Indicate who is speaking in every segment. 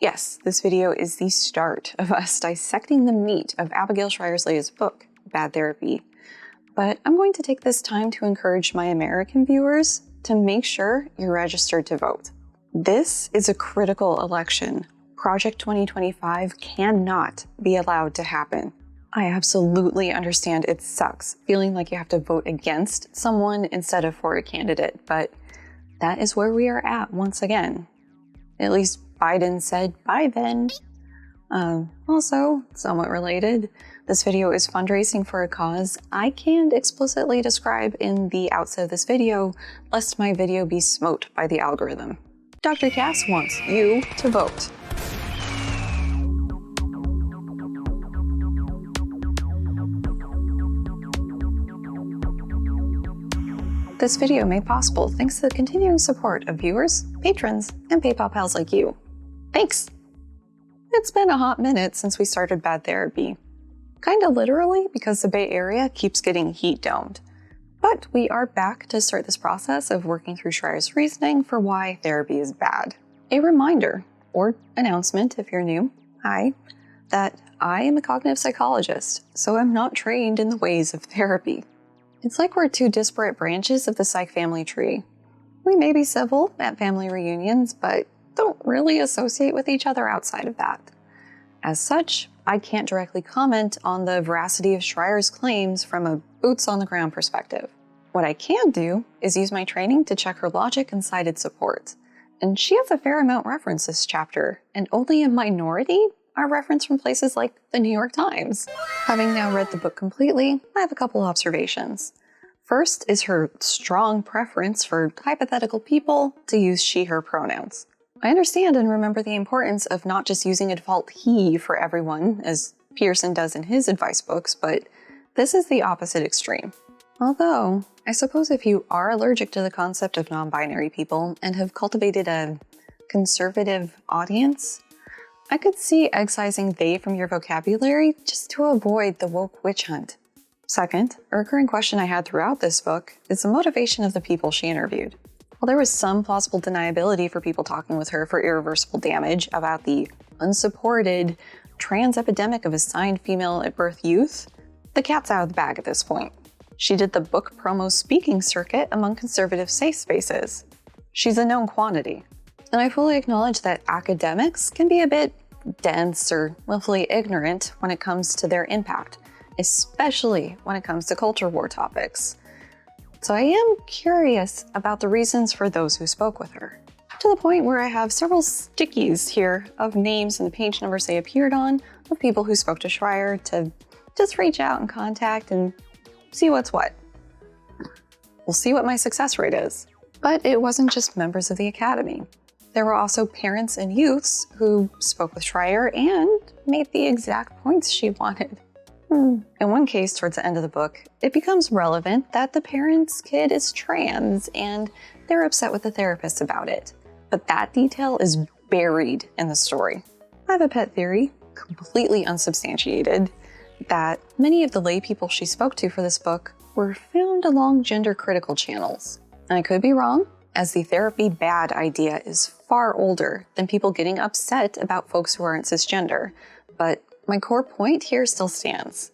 Speaker 1: Yes, this video is the start of us dissecting the meat of Abigail Shrier's latest book, Bad Therapy. But I'm going to take this time to encourage my American viewers to make sure you're registered to vote. This is a critical election. Project 2025 cannot be allowed to happen. I absolutely understand it sucks feeling like you have to vote against someone instead of for a candidate, but that is where we are at once again. At least Biden said bye then. Also, somewhat related, this video is fundraising for a cause I can't explicitly describe in the outset of this video, lest my video be smote by the algorithm. Dr. Cass wants you to vote. This video made possible thanks to the continuing support of viewers, patrons, and PayPal pals like you. Thanks! It's been a hot minute since we started Bad Therapy. Kinda literally, because the Bay Area keeps getting heat-domed. But we are back to start this process of working through Shrier's reasoning for why therapy is bad. A reminder, or announcement if you're new, hi, that I am a cognitive psychologist, so I'm not trained in the ways of therapy. It's like we're two disparate branches of the psych family tree. We may be civil at family reunions, but don't really associate with each other outside of that. As such, I can't directly comment on the veracity of Shrier's claims from a boots-on-the-ground perspective. What I can do is use my training to check her logic and cited support. And she has a fair amount referenced this chapter, and only a minority are referenced from places like the New York Times. Having now read the book completely, I have a couple observations. First is her strong preference for hypothetical people to use she/her pronouns. I understand and remember the importance of not just using a default he for everyone, as Pearson does in his advice books, but this is the opposite extreme. Although, I suppose if you are allergic to the concept of non-binary people and have cultivated a conservative audience, I could see excising they from your vocabulary just to avoid the woke witch hunt. Second, a recurring question I had throughout this book is the motivation of the people she interviewed. While there was some plausible deniability for people talking with her for irreversible damage about the unsupported trans epidemic of assigned female at birth youth, the cat's out of the bag at this point. She did the book promo speaking circuit among conservative safe spaces. She's a known quantity. And I fully acknowledge that academics can be a bit dense or willfully ignorant when it comes to their impact, especially when it comes to culture war topics. So I am curious about the reasons for those who spoke with her, to the point where I have several stickies here of names and the page numbers they appeared on of people who spoke to Shrier to just reach out and contact and see what's what. We'll see what my success rate is. But it wasn't just members of the Academy. There were also parents and youths who spoke with Shrier and made the exact points she wanted. In one case, towards the end of the book, it becomes relevant that the parent's kid is trans and they're upset with the therapist about it. But that detail is buried in the story. I have a pet theory, completely unsubstantiated, that many of the lay people she spoke to for this book were found along gender-critical channels. And I could be wrong, as the therapy bad idea is far older than people getting upset about folks who aren't cisgender, but my core point here still stands.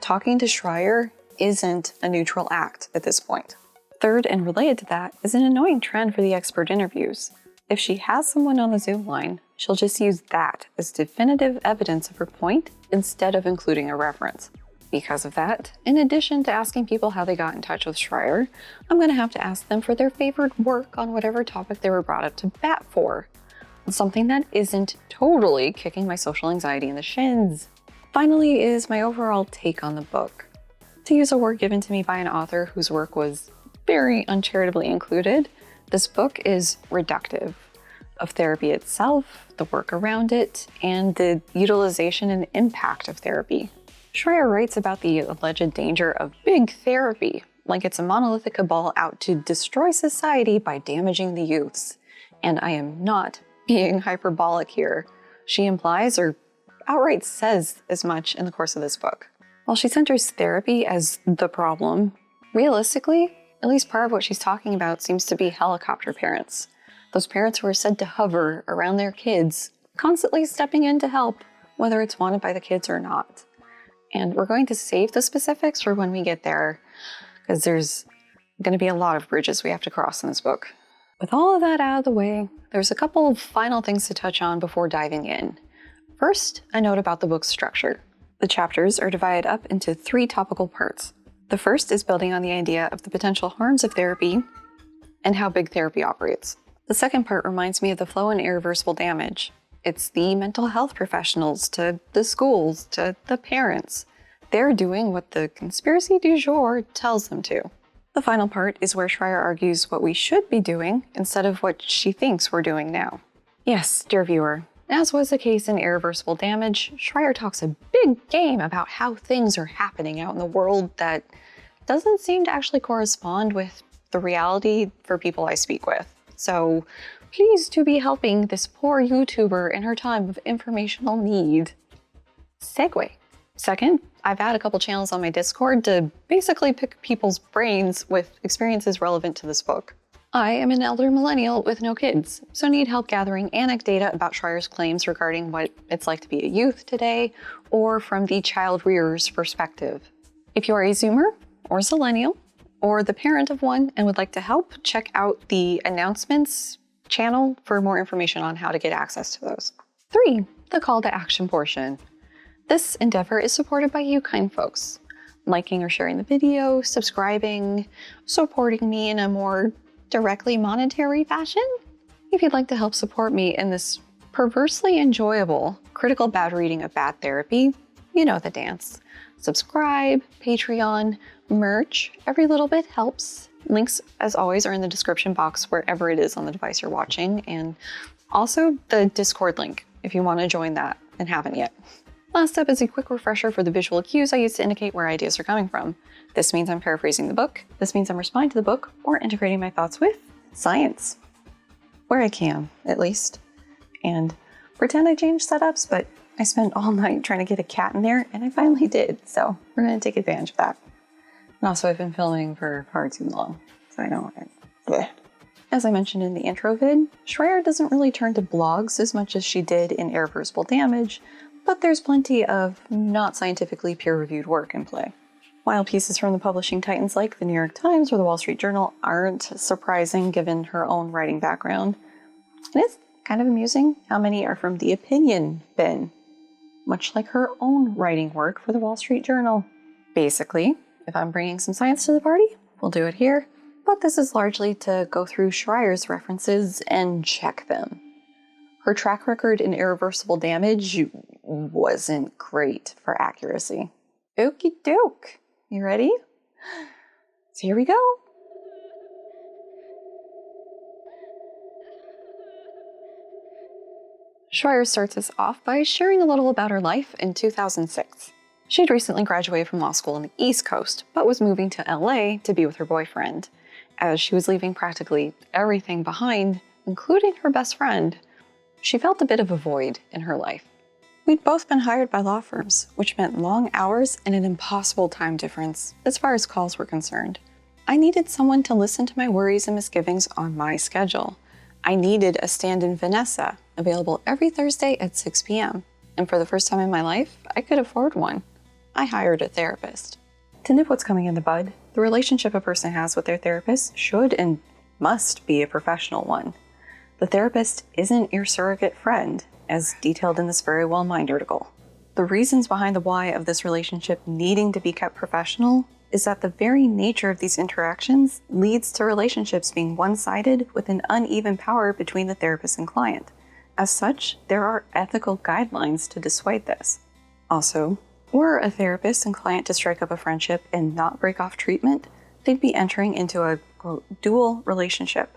Speaker 1: Talking to Shrier isn't a neutral act at this point. Third, and related to that, is an annoying trend for the expert interviews. If she has someone on the Zoom line, she'll just use that as definitive evidence of her point instead of including a reference. Because of that, in addition to asking people how they got in touch with Shrier, I'm going to have to ask them for their favorite work on whatever topic they were brought up to bat for. Something that isn't totally kicking my social anxiety in the shins. Finally is my overall take on the book. To use a word given to me by an author whose work was very uncharitably included, this book is reductive of therapy itself, the work around it, and the utilization and impact of therapy. Shrier writes about the alleged danger of big therapy, like it's a monolithic cabal out to destroy society by damaging the youths. And I am not being hyperbolic here. She implies or outright says as much in the course of this book. While she centers therapy as the problem, realistically, at least part of what she's talking about seems to be helicopter parents. Those parents who are said to hover around their kids constantly stepping in to help, whether it's wanted by the kids or not. And we're going to save the specifics for when we get there, because there's going to be a lot of bridges we have to cross in this book. With all of that out of the way, there's a couple of final things to touch on before diving in. First, a note about the book's structure. The chapters are divided up into 3 topical parts. The first is building on the idea of the potential harms of therapy and how big therapy operates. The second part reminds me of the flow and irreversible damage. It's the mental health professionals to the schools to the parents. They're doing what the conspiracy du jour tells them to. The final part is where Shrier argues what we should be doing instead of what she thinks we're doing now. Yes, dear viewer, as was the case in Irreversible Damage, Shrier talks a big game about how things are happening out in the world that doesn't seem to actually correspond with the reality for people I speak with. So pleased to be helping this poor YouTuber in her time of informational need. Segue. Second, I've had a couple channels on my Discord to basically pick people's brains with experiences relevant to this book. I am an elder millennial with no kids, so need help gathering anecdata about Shrier's claims regarding what it's like to be a youth today, or from the child rearer's perspective. If you are a Zoomer or Zillennial, or the parent of one and would like to help, check out the announcements channel for more information on how to get access to those. 3, the call to action portion. This endeavor is supported by you kind folks. Liking or sharing the video, subscribing, supporting me in a more directly monetary fashion. If you'd like to help support me in this perversely enjoyable critical bad reading of bad therapy, you know the dance. Subscribe, Patreon, merch, every little bit helps. Links, as always, are in the description box wherever it is on the device you're watching, and also the Discord link if you want to join that and haven't yet. Last up is a quick refresher for the visual cues I use to indicate where ideas are coming from. This means I'm paraphrasing the book. This means I'm responding to the book or integrating my thoughts with science. Where I can, at least. And pretend I changed setups, but I spent all night trying to get a cat in there, and I finally did, so we're going to take advantage of that. And also, I've been filming for far too long, so I know it. As I mentioned in the intro vid, Shrier doesn't really turn to blogs as much as she did in Irreversible Damage, but there's plenty of not scientifically peer-reviewed work in play. While pieces from the publishing titans like the New York Times or the Wall Street Journal aren't surprising given her own writing background, it is kind of amusing how many are from the opinion bin, much like her own writing work for the Wall Street Journal. Basically, if I'm bringing some science to the party, we'll do it here, but this is largely to go through Shrier's references and check them. Her track record in Irreversible Damage wasn't great for accuracy. Okie doke. You ready? So here we go. Shrier starts us off by sharing a little about her life in 2006. She'd recently graduated from law school on the East Coast, but was moving to LA to be with her boyfriend. As she was leaving practically everything behind, including her best friend, she felt a bit of a void in her life. We'd both been hired by law firms, which meant long hours and an impossible time difference as far as calls were concerned. I needed someone to listen to my worries and misgivings on my schedule. I needed a stand-in Vanessa, available every Thursday at 6 p.m. And for the first time in my life, I could afford one. I hired a therapist. To nip what's coming in the bud, the relationship a person has with their therapist should and must be a professional one. The therapist isn't your surrogate friend, as detailed in this very well-mined article. The reasons behind the why of this relationship needing to be kept professional is that the very nature of these interactions leads to relationships being one-sided with an uneven power between the therapist and client. As such, there are ethical guidelines to dissuade this. Also, were a therapist and client to strike up a friendship and not break off treatment, they'd be entering into a, quote, dual relationship.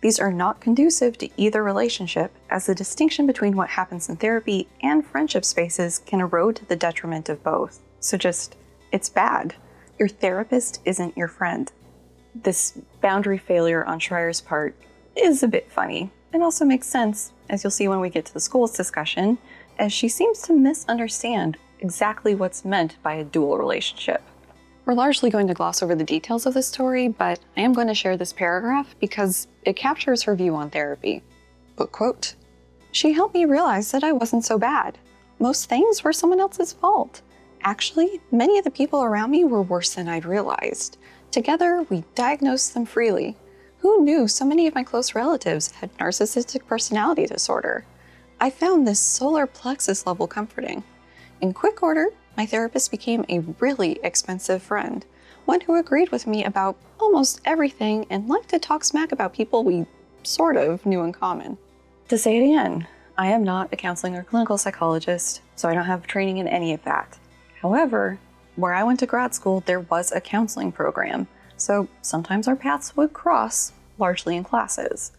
Speaker 1: These are not conducive to either relationship, as the distinction between what happens in therapy and friendship spaces can erode to the detriment of both. So it's bad. Your therapist isn't your friend. This boundary failure on Shrier's part is a bit funny, and also makes sense, as you'll see when we get to the schools discussion, as she seems to misunderstand exactly what's meant by a dual relationship. We're largely going to gloss over the details of this story, but I am going to share this paragraph because it captures her view on therapy. But quote, She helped me realize that I wasn't so bad. Most things were someone else's fault. Actually, many of the people around me were worse than I'd realized. Together, we diagnosed them freely. Who knew so many of my close relatives had narcissistic personality disorder? I found this solar plexus level comforting. In quick order, my therapist became a really expensive friend, one who agreed with me about almost everything and liked to talk smack about people we sort of knew in common. To say it again, I am not a counseling or clinical psychologist, so I don't have training in any of that. However, where I went to grad school, there was a counseling program, so sometimes our paths would cross, largely in classes.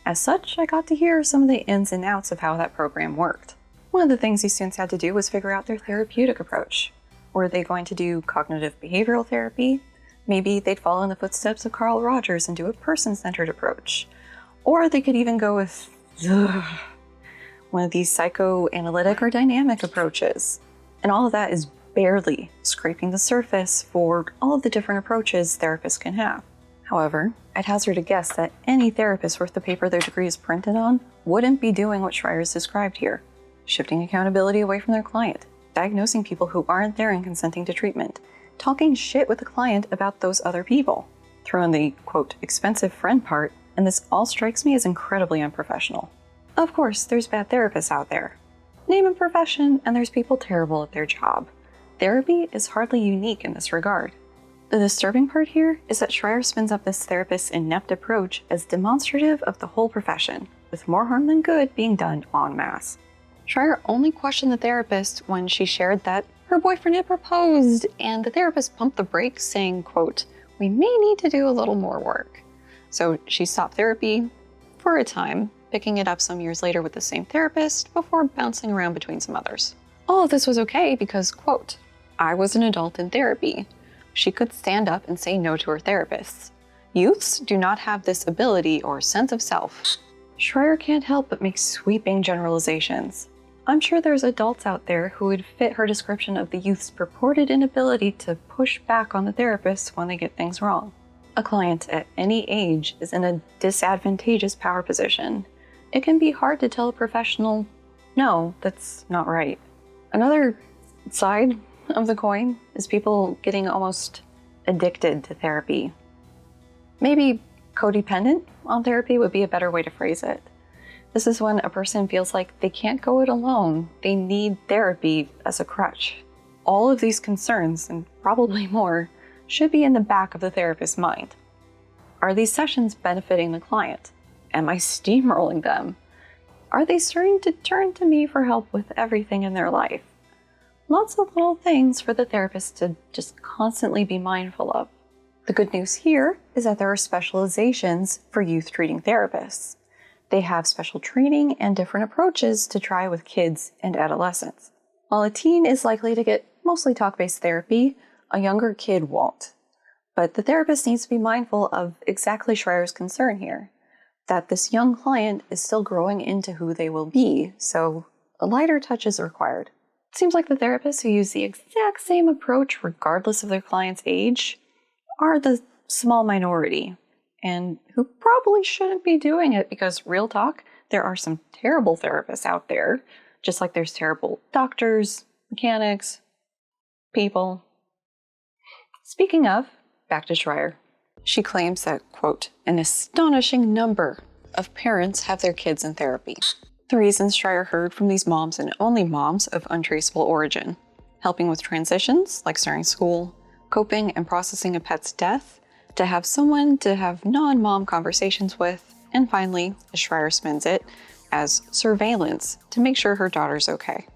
Speaker 1: As such, I got to hear some of the ins and outs of how that program worked. One of the things these students had to do was figure out their therapeutic approach. Were they going to do cognitive behavioral therapy? Maybe they'd follow in the footsteps of Carl Rogers and do a person-centered approach. Or they could even go with one of these psychoanalytic or dynamic approaches. And all of that is barely scraping the surface for all of the different approaches therapists can have. However, I'd hazard a guess that any therapist worth the paper their degree is printed on wouldn't be doing what Shrier's described here. Shifting accountability away from their client, diagnosing people who aren't there and consenting to treatment, talking shit with the client about those other people. Throw in the, quote, expensive friend part, and this all strikes me as incredibly unprofessional. Of course, there's bad therapists out there. Name a profession, and there's people terrible at their job. Therapy is hardly unique in this regard. The disturbing part here is that Shrier spins up this therapist's inept approach as demonstrative of the whole profession, with more harm than good being done en masse. Shrier only questioned the therapist when she shared that her boyfriend had proposed, and the therapist pumped the brakes, saying, quote, "We may need to do a little more work." So she stopped therapy for a time, picking it up some years later with the same therapist before bouncing around between some others. All of this was okay because, quote, "I was an adult in therapy." She could stand up and say no to her therapists. Youths do not have this ability or sense of self. Shrier can't help but make sweeping generalizations. I'm sure there's adults out there who would fit her description of the youth's purported inability to push back on the therapists when they get things wrong. A client at any age is in a disadvantageous power position. It can be hard to tell a professional, no, that's not right. Another side of the coin is people getting almost addicted to therapy. Maybe codependent on therapy would be a better way to phrase it. This is when a person feels like they can't go it alone. They need therapy as a crutch. All of these concerns, and probably more, should be in the back of the therapist's mind. Are these sessions benefiting the client? Am I steamrolling them? Are they starting to turn to me for help with everything in their life? Lots of little things for the therapist to just constantly be mindful of. The good news here is that there are specializations for youth treating therapists. They have special training and different approaches to try with kids and adolescents. While a teen is likely to get mostly talk-based therapy, a younger kid won't. But the therapist needs to be mindful of exactly Shrier's concern here, that this young client is still growing into who they will be, so a lighter touch is required. It seems like the therapists who use the exact same approach regardless of their client's age are the small minority, and who probably shouldn't be doing it because, real talk, there are some terrible therapists out there, just like there's terrible doctors, mechanics, people. Speaking of, back to Shrier. She claims that, quote, "an astonishing number of parents have their kids in therapy." The reasons Shrier heard from these moms, and only moms, of untraceable origin: helping with transitions, like starting school, coping and processing a pet's death, to have someone to have non-mom conversations with, and finally, as Shrier spins it, as surveillance to make sure her daughter's okay.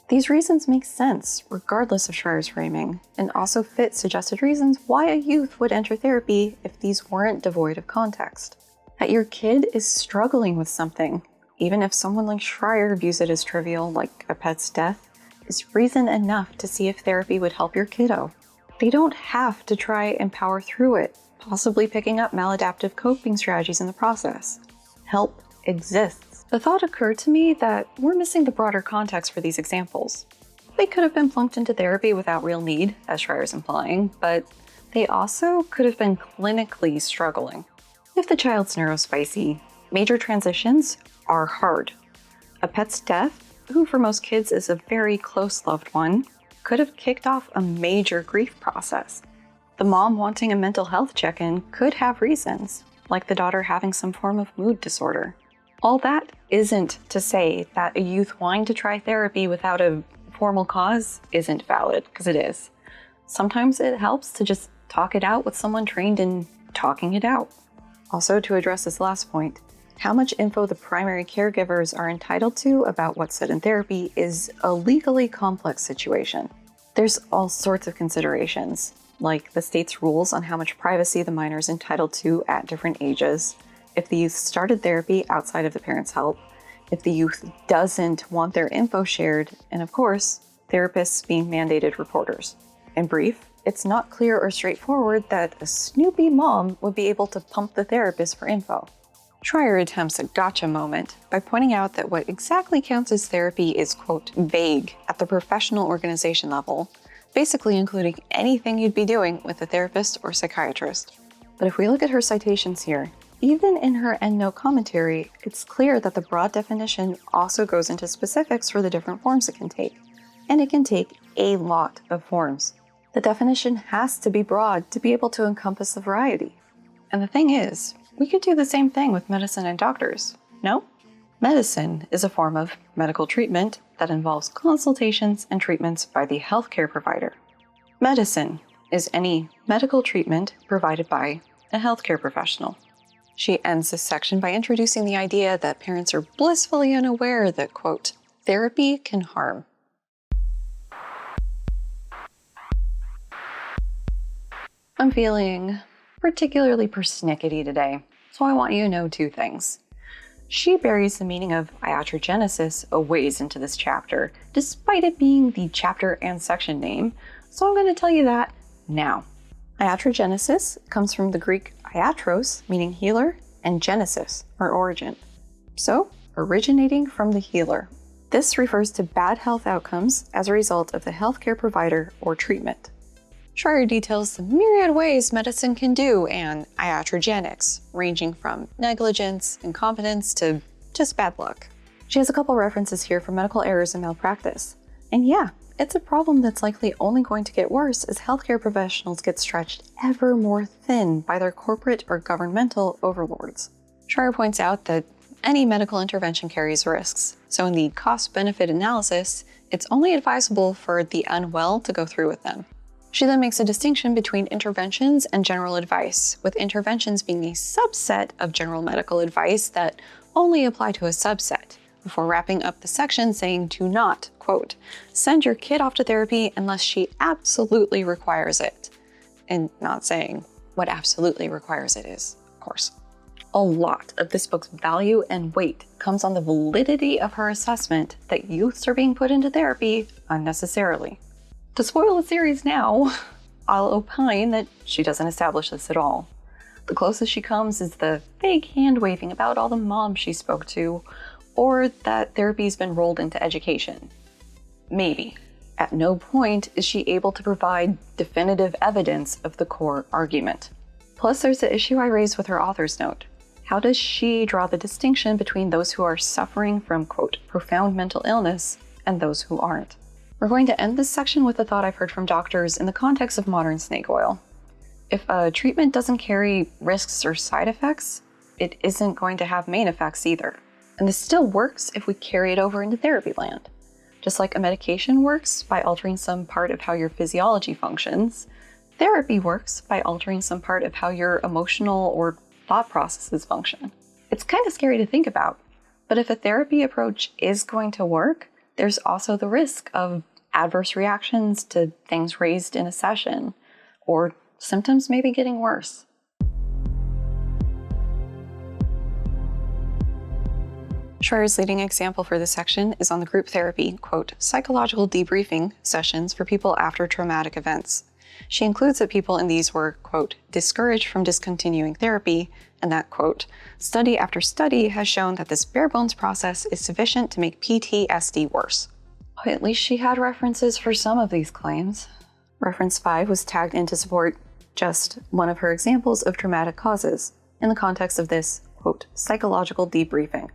Speaker 1: These reasons make sense, regardless of Shrier's framing, and also fit suggested reasons why a youth would enter therapy if these weren't devoid of context. That your kid is struggling with something, even if someone like Shrier views it as trivial, like a pet's death, is reason enough to see if therapy would help your kiddo. They don't have to try and power through it, possibly picking up maladaptive coping strategies in the process. Help exists. The thought occurred to me that we're missing the broader context for these examples. They could have been plunked into therapy without real need, as Shrier's implying, but they also could have been clinically struggling. If the child's neurospicy, major transitions are hard. A pet's death, who for most kids is a very close loved one, could have kicked off a major grief process. The mom wanting a mental health check-in could have reasons, like the daughter having some form of mood disorder. All that isn't to say that a youth wanting to try therapy without a formal cause isn't valid, because it is. Sometimes it helps to just talk it out with someone trained in talking it out. Also, to address this last point, how much info the primary caregivers are entitled to about what's said in therapy is a legally complex situation. There's all sorts of considerations, like the state's rules on how much privacy the minor is entitled to at different ages, if the youth started therapy outside of the parent's help, if the youth doesn't want their info shared, and of course, therapists being mandated reporters. In brief, it's not clear or straightforward that a snoopy mom would be able to pump the therapist for info. Shrier attempts a gotcha moment by pointing out that what exactly counts as therapy is, quote, vague at the professional organization level, basically including anything you'd be doing with a therapist or psychiatrist. But if we look at her citations here, even in her endnote commentary, it's clear that the broad definition also goes into specifics for the different forms it can take. And it can take a lot of forms. The definition has to be broad to be able to encompass the variety. And the thing is, we could do the same thing with medicine and doctors, no? Medicine is a form of medical treatment that involves consultations and treatments by the healthcare provider. Medicine is any medical treatment provided by a healthcare professional. She ends this section by introducing the idea that parents are blissfully unaware that, quote, therapy can harm. I'm feeling particularly persnickety today, so I want you to know two things. She buries the meaning of iatrogenesis a ways into this chapter, despite it being the chapter and section name, so I'm going to tell you that now. Iatrogenesis comes from the Greek iatros, meaning healer, and genesis, or origin. So, originating from the healer. This refers to bad health outcomes as a result of the healthcare provider or treatment. Shrier details the myriad ways medicine can do and iatrogenics, ranging from negligence, incompetence, to just bad luck. She has a couple references here for medical errors and malpractice. And yeah, it's a problem that's likely only going to get worse as healthcare professionals get stretched ever more thin by their corporate or governmental overlords. Shrier points out that any medical intervention carries risks, so in the cost-benefit analysis, it's only advisable for the unwell to go through with them. She then makes a distinction between interventions and general advice, with interventions being a subset of general medical advice that only apply to a subset, before wrapping up the section saying do not, quote, send your kid off to therapy unless she absolutely requires it. And not saying what absolutely requires it is, of course. A lot of this book's value and weight comes on the validity of her assessment that youths are being put into therapy unnecessarily. To spoil the series now, I'll opine that she doesn't establish this at all. The closest she comes is the vague hand-waving about all the moms she spoke to, or that therapy's been rolled into education. Maybe. At no point is she able to provide definitive evidence of the core argument. Plus, there's the issue I raised with her author's note. How does she draw the distinction between those who are suffering from, quote, profound mental illness and those who aren't? We're going to end this section with a thought I've heard from doctors in the context of modern snake oil. If a treatment doesn't carry risks or side effects, it isn't going to have main effects either. And this still works if we carry it over into therapy land. Just like a medication works by altering some part of how your physiology functions, therapy works by altering some part of how your emotional or thought processes function. It's kind of scary to think about, but if a therapy approach is going to work, there's also the risk of adverse reactions to things raised in a session, or symptoms maybe getting worse. Shrier's leading example for this section is on the group therapy, quote, psychological debriefing sessions for people after traumatic events. She includes that people in these were, quote, discouraged from discontinuing therapy, and that, quote, study after study has shown that this bare bones process is sufficient to make PTSD worse. At least she had references for some of these claims. Reference 5 was tagged in to support just one of her examples of traumatic causes in the context of this, quote, psychological debriefing.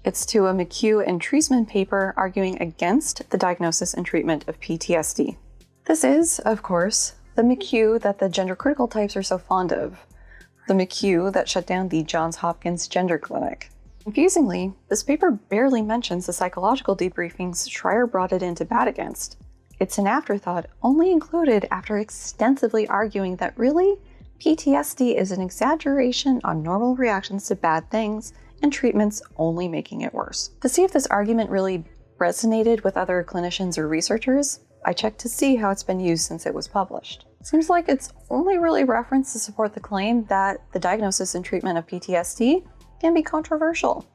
Speaker 1: It's to a McHugh and Treisman paper arguing against the diagnosis and treatment of PTSD. This is, of course, the McHugh that the gender critical types are so fond of. The McHugh that shut down the Johns Hopkins Gender Clinic. Confusingly, this paper barely mentions the psychological debriefings Shrier brought it in to bat against. It's an afterthought only included after extensively arguing that really, PTSD is an exaggeration on normal reactions to bad things and treatments only making it worse. To see if this argument really resonated with other clinicians or researchers, I checked to see how it's been used since it was published. Seems like it's only really referenced to support the claim that the diagnosis and treatment of PTSD can be controversial.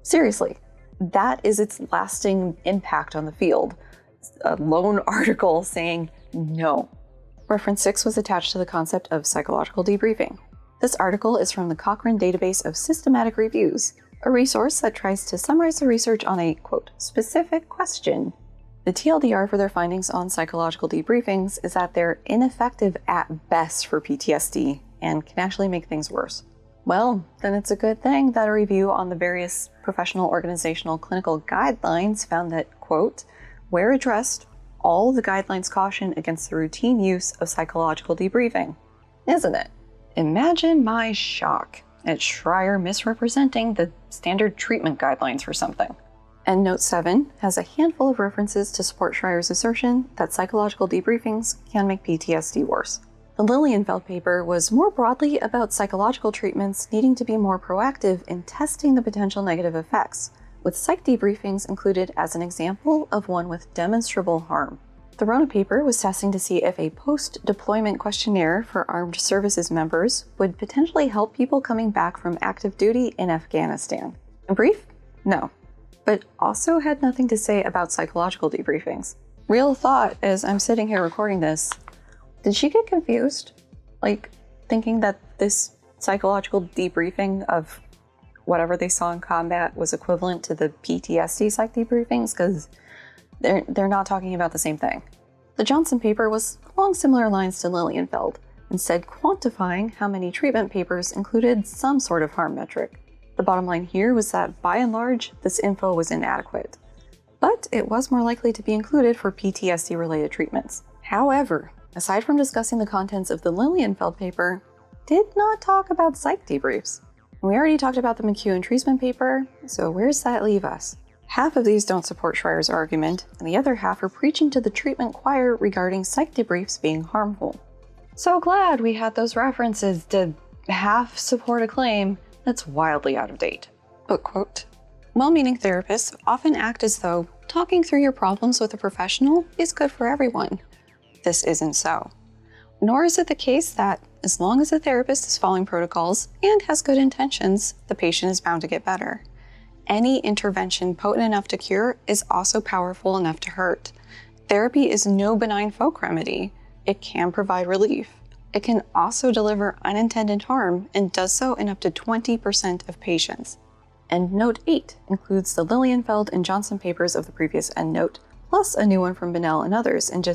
Speaker 1: Seriously, that is its lasting impact on the field. A lone article saying no. Reference 6 was attached to the concept of psychological debriefing. This article is from the Cochrane Database of Systematic Reviews, a resource that tries to summarize the research on a, quote, specific question. The TLDR for their findings on psychological debriefings is that they're ineffective at best for PTSD and can actually make things worse. Well, then it's a good thing that a review on the various professional, organizational, clinical guidelines found that, quote, where addressed, all the guidelines caution against the routine use of psychological debriefing. Isn't it? Imagine my shock at Shrier misrepresenting the standard treatment guidelines for something. Endnote 7 has a handful of references to support Shrier's assertion that psychological debriefings can make PTSD worse. The Lilienfeld paper was more broadly about psychological treatments needing to be more proactive in testing the potential negative effects, with psych debriefings included as an example of one with demonstrable harm. The Rona paper was testing to see if a post-deployment questionnaire for armed services members would potentially help people coming back from active duty in Afghanistan. In brief, no, but also had nothing to say about psychological debriefings. Real thought as I'm sitting here recording this, did she get confused? Like, thinking that this psychological debriefing of whatever they saw in combat was equivalent to the PTSD psych debriefings? Because they're not talking about the same thing. The Johnson paper was along similar lines to Lilienfeld, instead quantifying how many treatment papers included some sort of harm metric. The bottom line here was that, by and large, this info was inadequate, but it was more likely to be included for PTSD-related treatments. However, aside from discussing the contents of the Lilienfeld paper, did not talk about psych debriefs. We already talked about the McHugh and Treisman paper, so where does that leave us? Half of these don't support Shrier's argument, and the other half are preaching to the treatment choir regarding psych debriefs being harmful. So glad we had those references to half support a claim that's wildly out of date. But, quote, well-meaning therapists often act as though talking through your problems with a professional is good for everyone. This isn't so. Nor is it the case that, as long as the therapist is following protocols and has good intentions, the patient is bound to get better. Any intervention potent enough to cure is also powerful enough to hurt. Therapy is no benign folk remedy. It can provide relief. It can also deliver unintended harm and does so in up to 20% of patients. Endnote 8 includes the Lilienfeld and Johnson papers of the previous endnote, plus a new one from Bunnell and others, and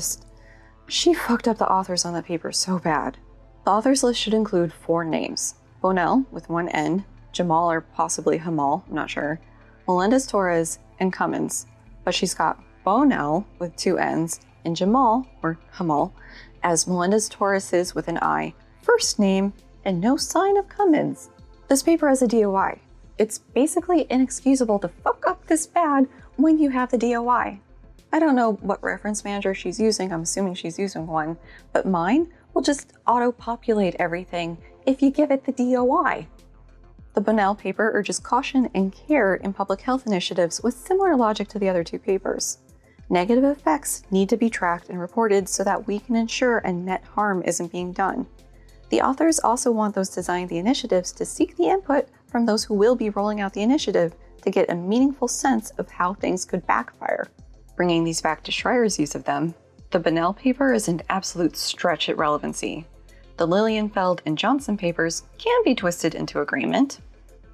Speaker 1: she fucked up the authors on that paper so bad. The authors list should include 4 names: Bunnell with 1 N, Jamal or possibly Hamal, I'm not sure, Melendez-Torres, and Cummins, but she's got Bunnell with 2 N's and Jamal, or Hamal, as Melendez-Torres with an I, first name, and no sign of Cummins. This paper has a DOI. It's basically inexcusable to fuck up this bad when you have the DOI. I don't know what reference manager she's using, I'm assuming she's using one, but mine will just auto-populate everything if you give it the DOI. The Bunnell paper urges caution and care in public health initiatives with similar logic to the other 2 papers. Negative effects need to be tracked and reported so that we can ensure a net harm isn't being done. The authors also want those designing the initiatives to seek the input from those who will be rolling out the initiative to get a meaningful sense of how things could backfire. Bringing these back to Shrier's use of them, the Bunnell paper is an absolute stretch at relevancy. The Lilienfeld and Johnson papers can be twisted into agreement.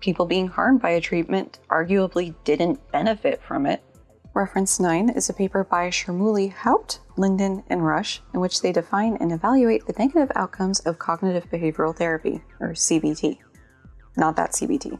Speaker 1: People being harmed by a treatment arguably didn't benefit from it. Reference 9 is a paper by Shermuli, Haupt, Linden, and Rush, in which they define and evaluate the negative outcomes of cognitive behavioral therapy, or CBT. Not that CBT.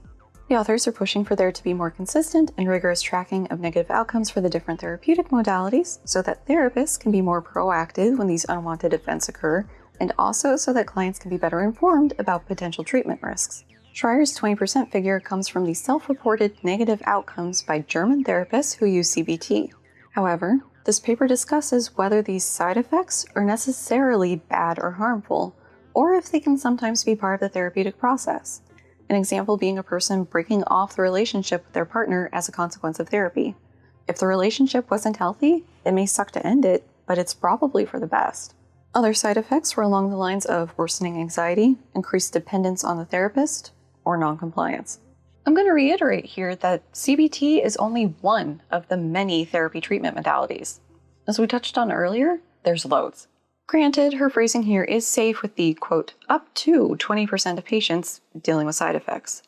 Speaker 1: The authors are pushing for there to be more consistent and rigorous tracking of negative outcomes for the different therapeutic modalities so that therapists can be more proactive when these unwanted events occur, and also so that clients can be better informed about potential treatment risks. Shrier's 20% figure comes from the self-reported negative outcomes by German therapists who use CBT. However, this paper discusses whether these side effects are necessarily bad or harmful, or if they can sometimes be part of the therapeutic process. An example being a person breaking off the relationship with their partner as a consequence of therapy. If the relationship wasn't healthy, it may suck to end it, but it's probably for the best. Other side effects were along the lines of worsening anxiety, increased dependence on the therapist, or noncompliance. I'm going to reiterate here that CBT is only one of the many therapy treatment modalities. As we touched on earlier, there's loads. Granted, her phrasing here is safe with the, quote, up to 20% of patients dealing with side effects.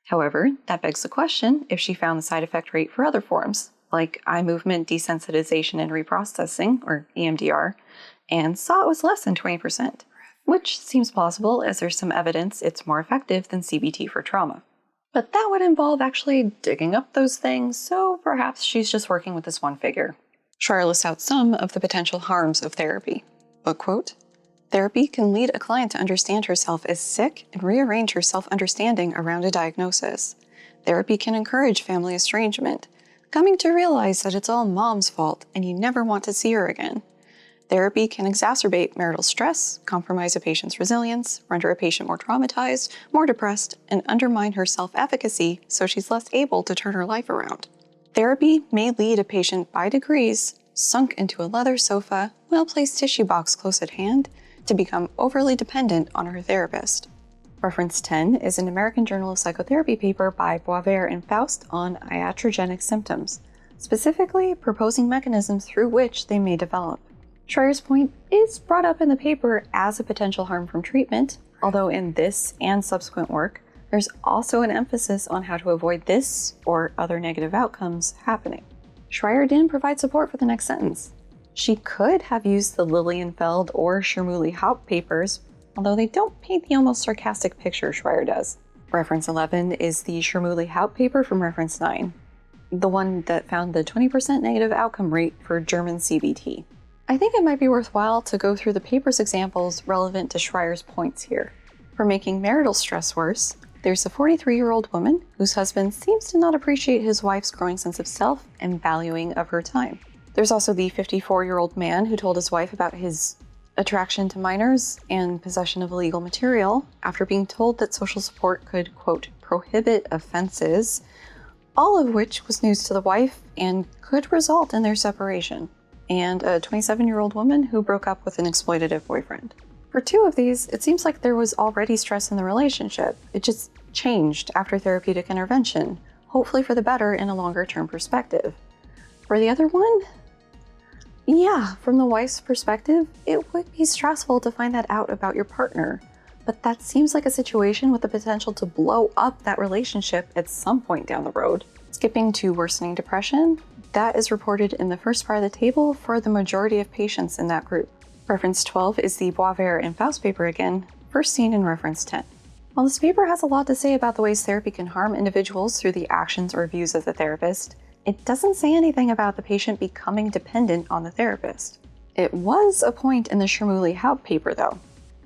Speaker 1: However, that begs the question if she found the side effect rate for other forms, like eye movement desensitization and reprocessing, or EMDR, and saw it was less than 20%, which seems plausible as there's some evidence it's more effective than CBT for trauma. But that would involve actually digging up those things, so perhaps she's just working with this one figure. Shrier lists out some of the potential harms of therapy. But, quote, therapy can lead a client to understand herself as sick and rearrange her self-understanding around a diagnosis. Therapy can encourage family estrangement, coming to realize that it's all mom's fault and you never want to see her again. Therapy can exacerbate marital stress, compromise a patient's resilience, render a patient more traumatized, more depressed, and undermine her self-efficacy so she's less able to turn her life around. Therapy may lead a patient by degrees, sunk into a leather sofa, well-placed tissue box close at hand, to become overly dependent on her therapist. Reference 10 is an American Journal of Psychotherapy paper by Boisvert and Faust on iatrogenic symptoms, specifically proposing mechanisms through which they may develop. Shrier's point is brought up in the paper as a potential harm from treatment, although in this and subsequent work, there's also an emphasis on how to avoid this or other negative outcomes happening. Shrier didn't provide support for the next sentence. She could have used the Lilienfeld or Schermulli-Haupt papers, although they don't paint the almost sarcastic picture Shrier does. Reference 11 is the Schermulli-Haupt paper from reference 9, the one that found the 20% negative outcome rate for German CBT. I think it might be worthwhile to go through the paper's examples relevant to Shrier's points here. For making marital stress worse, there's a 43-year-old woman whose husband seems to not appreciate his wife's growing sense of self and valuing of her time. There's also the 54-year-old man who told his wife about his attraction to minors and possession of illegal material after being told that social support could, quote, prohibit offenses, all of which was news to the wife and could result in their separation. And a 27-year-old woman who broke up with an exploitative boyfriend. For two of these, it seems like there was already stress in the relationship. It just changed after therapeutic intervention, hopefully for the better in a longer-term perspective. For the other one, yeah, from the wife's perspective, it would be stressful to find that out about your partner. But that seems like a situation with the potential to blow up that relationship at some point down the road. Skipping to worsening depression, that is reported in the first part of the table for the majority of patients in that group. Reference 12 is the Boisvert and Faust paper again, first seen in reference 10. While this paper has a lot to say about the ways therapy can harm individuals through the actions or views of the therapist, it doesn't say anything about the patient becoming dependent on the therapist. It was a point in the Schermulli-Haupt paper though,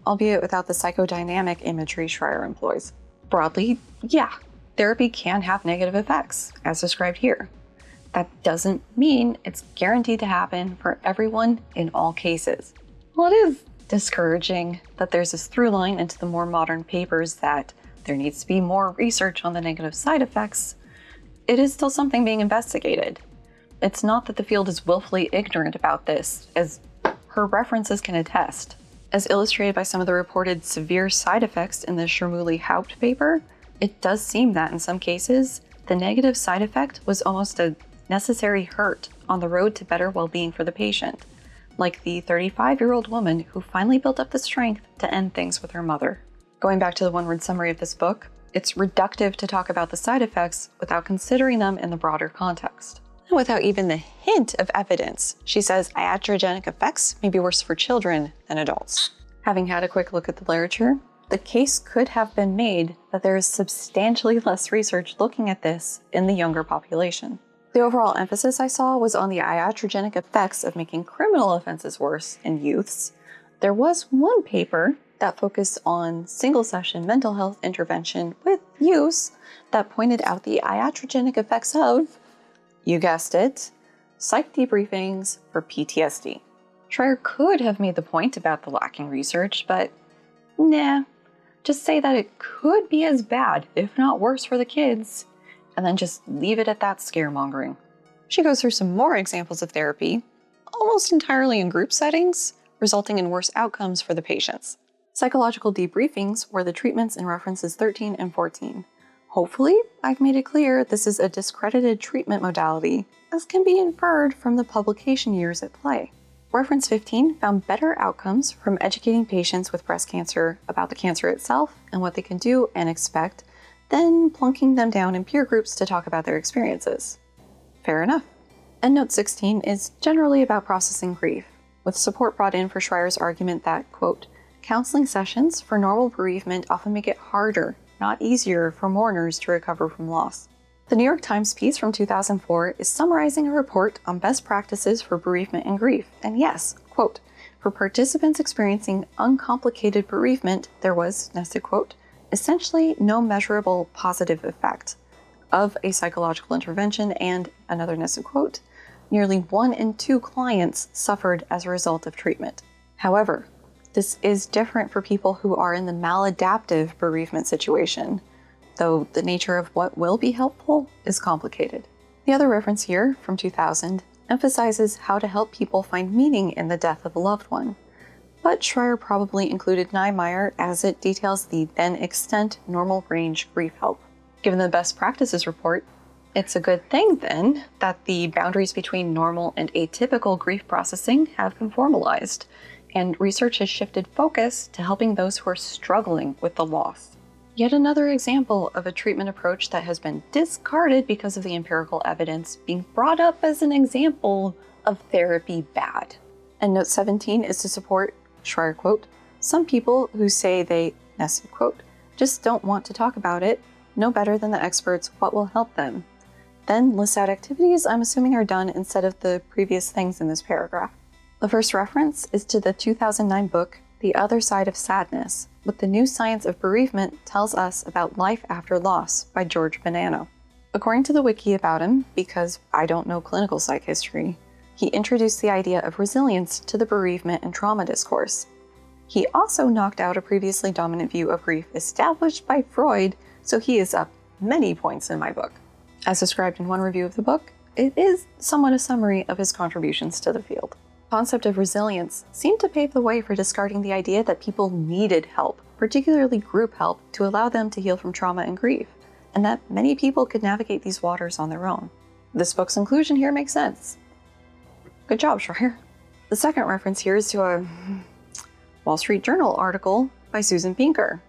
Speaker 1: albeit without the psychodynamic imagery Shrier employs. Broadly, yeah, therapy can have negative effects, as described here. That doesn't mean it's guaranteed to happen for everyone in all cases. Well, it is discouraging that there's this through line into the more modern papers that there needs to be more research on the negative side effects. It is still something being investigated. It's not that the field is willfully ignorant about this, as her references can attest. As illustrated by some of the reported severe side effects in the Schermulli-Haupt paper, it does seem that in some cases, the negative side effect was almost a necessary hurt on the road to better well-being for the patient, like the 35-year-old woman who finally built up the strength to end things with her mother. Going back to the one-word summary of this book, it's reductive to talk about the side effects without considering them in the broader context. And without even the hint of evidence, she says iatrogenic effects may be worse for children than adults. Having had a quick look at the literature, the case could have been made that there is substantially less research looking at this in the younger population. The overall emphasis I saw was on the iatrogenic effects of making criminal offenses worse in youths. There was one paper that focused on single-session mental health intervention with use that pointed out the iatrogenic effects of, you guessed it, psych debriefings for PTSD. Shrier could have made the point about the lacking research, but nah, just say that it could be as bad, if not worse, for the kids, and then just leave it at that scaremongering. She goes through some more examples of therapy, almost entirely in group settings, resulting in worse outcomes for the patients. Psychological debriefings were the treatments in references 13 and 14. Hopefully, I've made it clear this is a discredited treatment modality, as can be inferred from the publication years at play. Reference 15 found better outcomes from educating patients with breast cancer about the cancer itself and what they can do and expect, than plunking them down in peer groups to talk about their experiences. Fair enough. Endnote 16 is generally about processing grief, with support brought in for Shrier's argument that, quote, counseling sessions for normal bereavement often make it harder, not easier, for mourners to recover from loss. The New York Times piece from 2004 is summarizing a report on best practices for bereavement and grief, and yes, quote, for participants experiencing uncomplicated bereavement, there was, nested quote, essentially no measurable positive effect of a psychological intervention, and, another nested quote, nearly 1 in 2 clients suffered as a result of treatment. However, this is different for people who are in the maladaptive bereavement situation, though the nature of what will be helpful is complicated. The other reference here, from 2000, emphasizes how to help people find meaning in the death of a loved one, but Shrier probably included Niemeyer as it details the then extent normal range grief help. Given the best practices report, it's a good thing then that the boundaries between normal and atypical grief processing have been formalized, and research has shifted focus to helping those who are struggling with the loss. Yet another example of a treatment approach that has been discarded because of the empirical evidence being brought up as an example of therapy bad. And note 17 is to support, Shrier quote, some people who say they, nested quote, just don't want to talk about it, know better than the experts what will help them. Then list out activities I'm assuming are done instead of the previous things in this paragraph. The first reference is to the 2009 book, The Other Side of Sadness, What the New Science of Bereavement Tells Us About Life After Loss by George Bonanno. According to the wiki about him, because I don't know clinical psych history, he introduced the idea of resilience to the bereavement and trauma discourse. He also knocked out a previously dominant view of grief established by Freud, so he is up many points in my book. As described in one review of the book, it is somewhat a summary of his contributions to the field. The concept of resilience seemed to pave the way for discarding the idea that people needed help, particularly group help, to allow them to heal from trauma and grief, and that many people could navigate these waters on their own. This book's inclusion here makes sense. Good job, Shrier. The second reference here is to a Wall Street Journal article by Susan Pinker,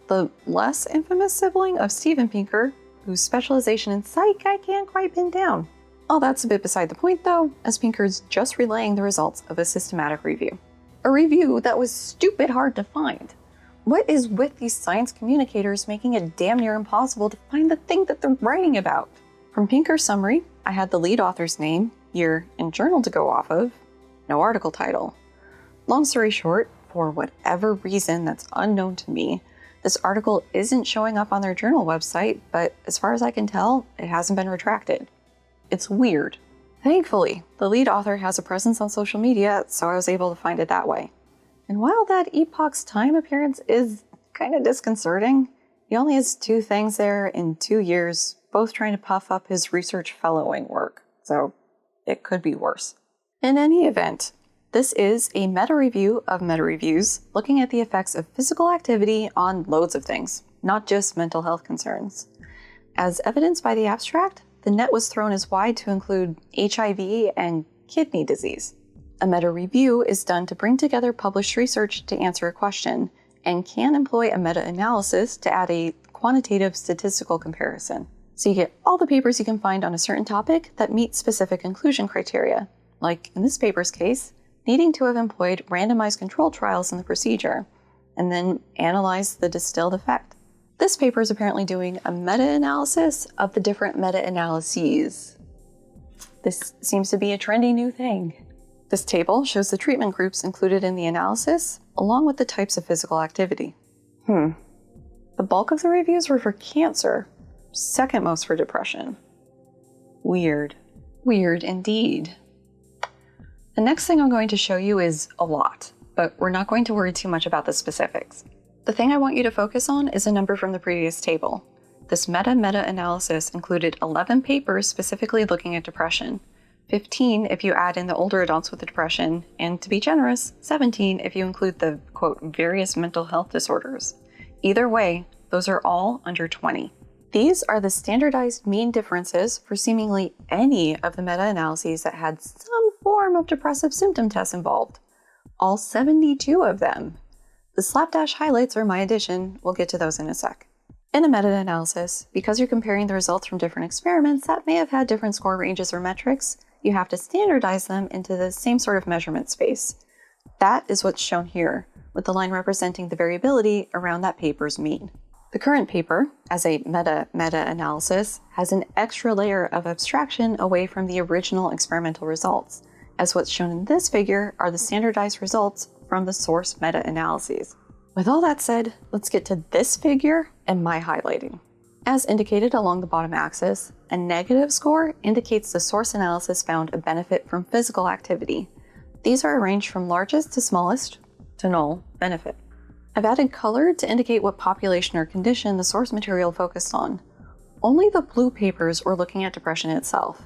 Speaker 1: the less infamous sibling of Steven Pinker, whose specialization in psych I can't quite pin down. All that's a bit beside the point though, as Pinker's just relaying the results of a systematic review. A review that was stupid hard to find. What is with these science communicators making it damn near impossible to find the thing that they're writing about? From Pinker's summary, I had the lead author's name, year, and journal to go off of, no article title. Long story short, for whatever reason that's unknown to me, this article isn't showing up on their journal website, but as far as I can tell, it hasn't been retracted. It's weird. Thankfully, the lead author has a presence on social media, so I was able to find it that way. And while that Epoch's Time appearance is kind of disconcerting, he only has 2 things there in 2 years, both trying to puff up his research fellowing work, so it could be worse. In any event, this is a meta-review of meta-reviews looking at the effects of physical activity on loads of things, not just mental health concerns. As evidenced by the abstract, the net was thrown as wide to include HIV and kidney disease. A meta-review is done to bring together published research to answer a question, and can employ a meta-analysis to add a quantitative statistical comparison. So you get all the papers you can find on a certain topic that meet specific inclusion criteria, like in this paper's case, needing to have employed randomized control trials in the procedure, and then analyze the distilled effect. This paper is apparently doing a meta-analysis of the different meta-analyses. This seems to be a trendy new thing. This table shows the treatment groups included in the analysis, along with the types of physical activity. The bulk of the reviews were for cancer, second most for depression. Weird. Weird indeed. The next thing I'm going to show you is a lot, but we're not going to worry too much about the specifics. The thing I want you to focus on is a number from the previous table. This meta-analysis included 11 papers specifically looking at depression, 15 if you add in the older adults with the depression, and to be generous, 17 if you include the, quote, various mental health disorders. Either way, those are all under 20. These are the standardized mean differences for seemingly any of the meta-analyses that had some form of depressive symptom test involved. All 72 of them. The slapdash highlights are my addition. We'll get to those in a sec. In a meta-analysis, because you're comparing the results from different experiments that may have had different score ranges or metrics, you have to standardize them into the same sort of measurement space. That is what's shown here, with the line representing the variability around that paper's mean. The current paper, as a meta-analysis, has an extra layer of abstraction away from the original experimental results, as what's shown in this figure are the standardized results from the source meta-analyses. With all that said, let's get to this figure and my highlighting. As indicated along the bottom axis, a negative score indicates the source analysis found a benefit from physical activity. These are arranged from largest to smallest to null benefit. I've added color to indicate what population or condition the source material focused on. Only the blue papers were looking at depression itself,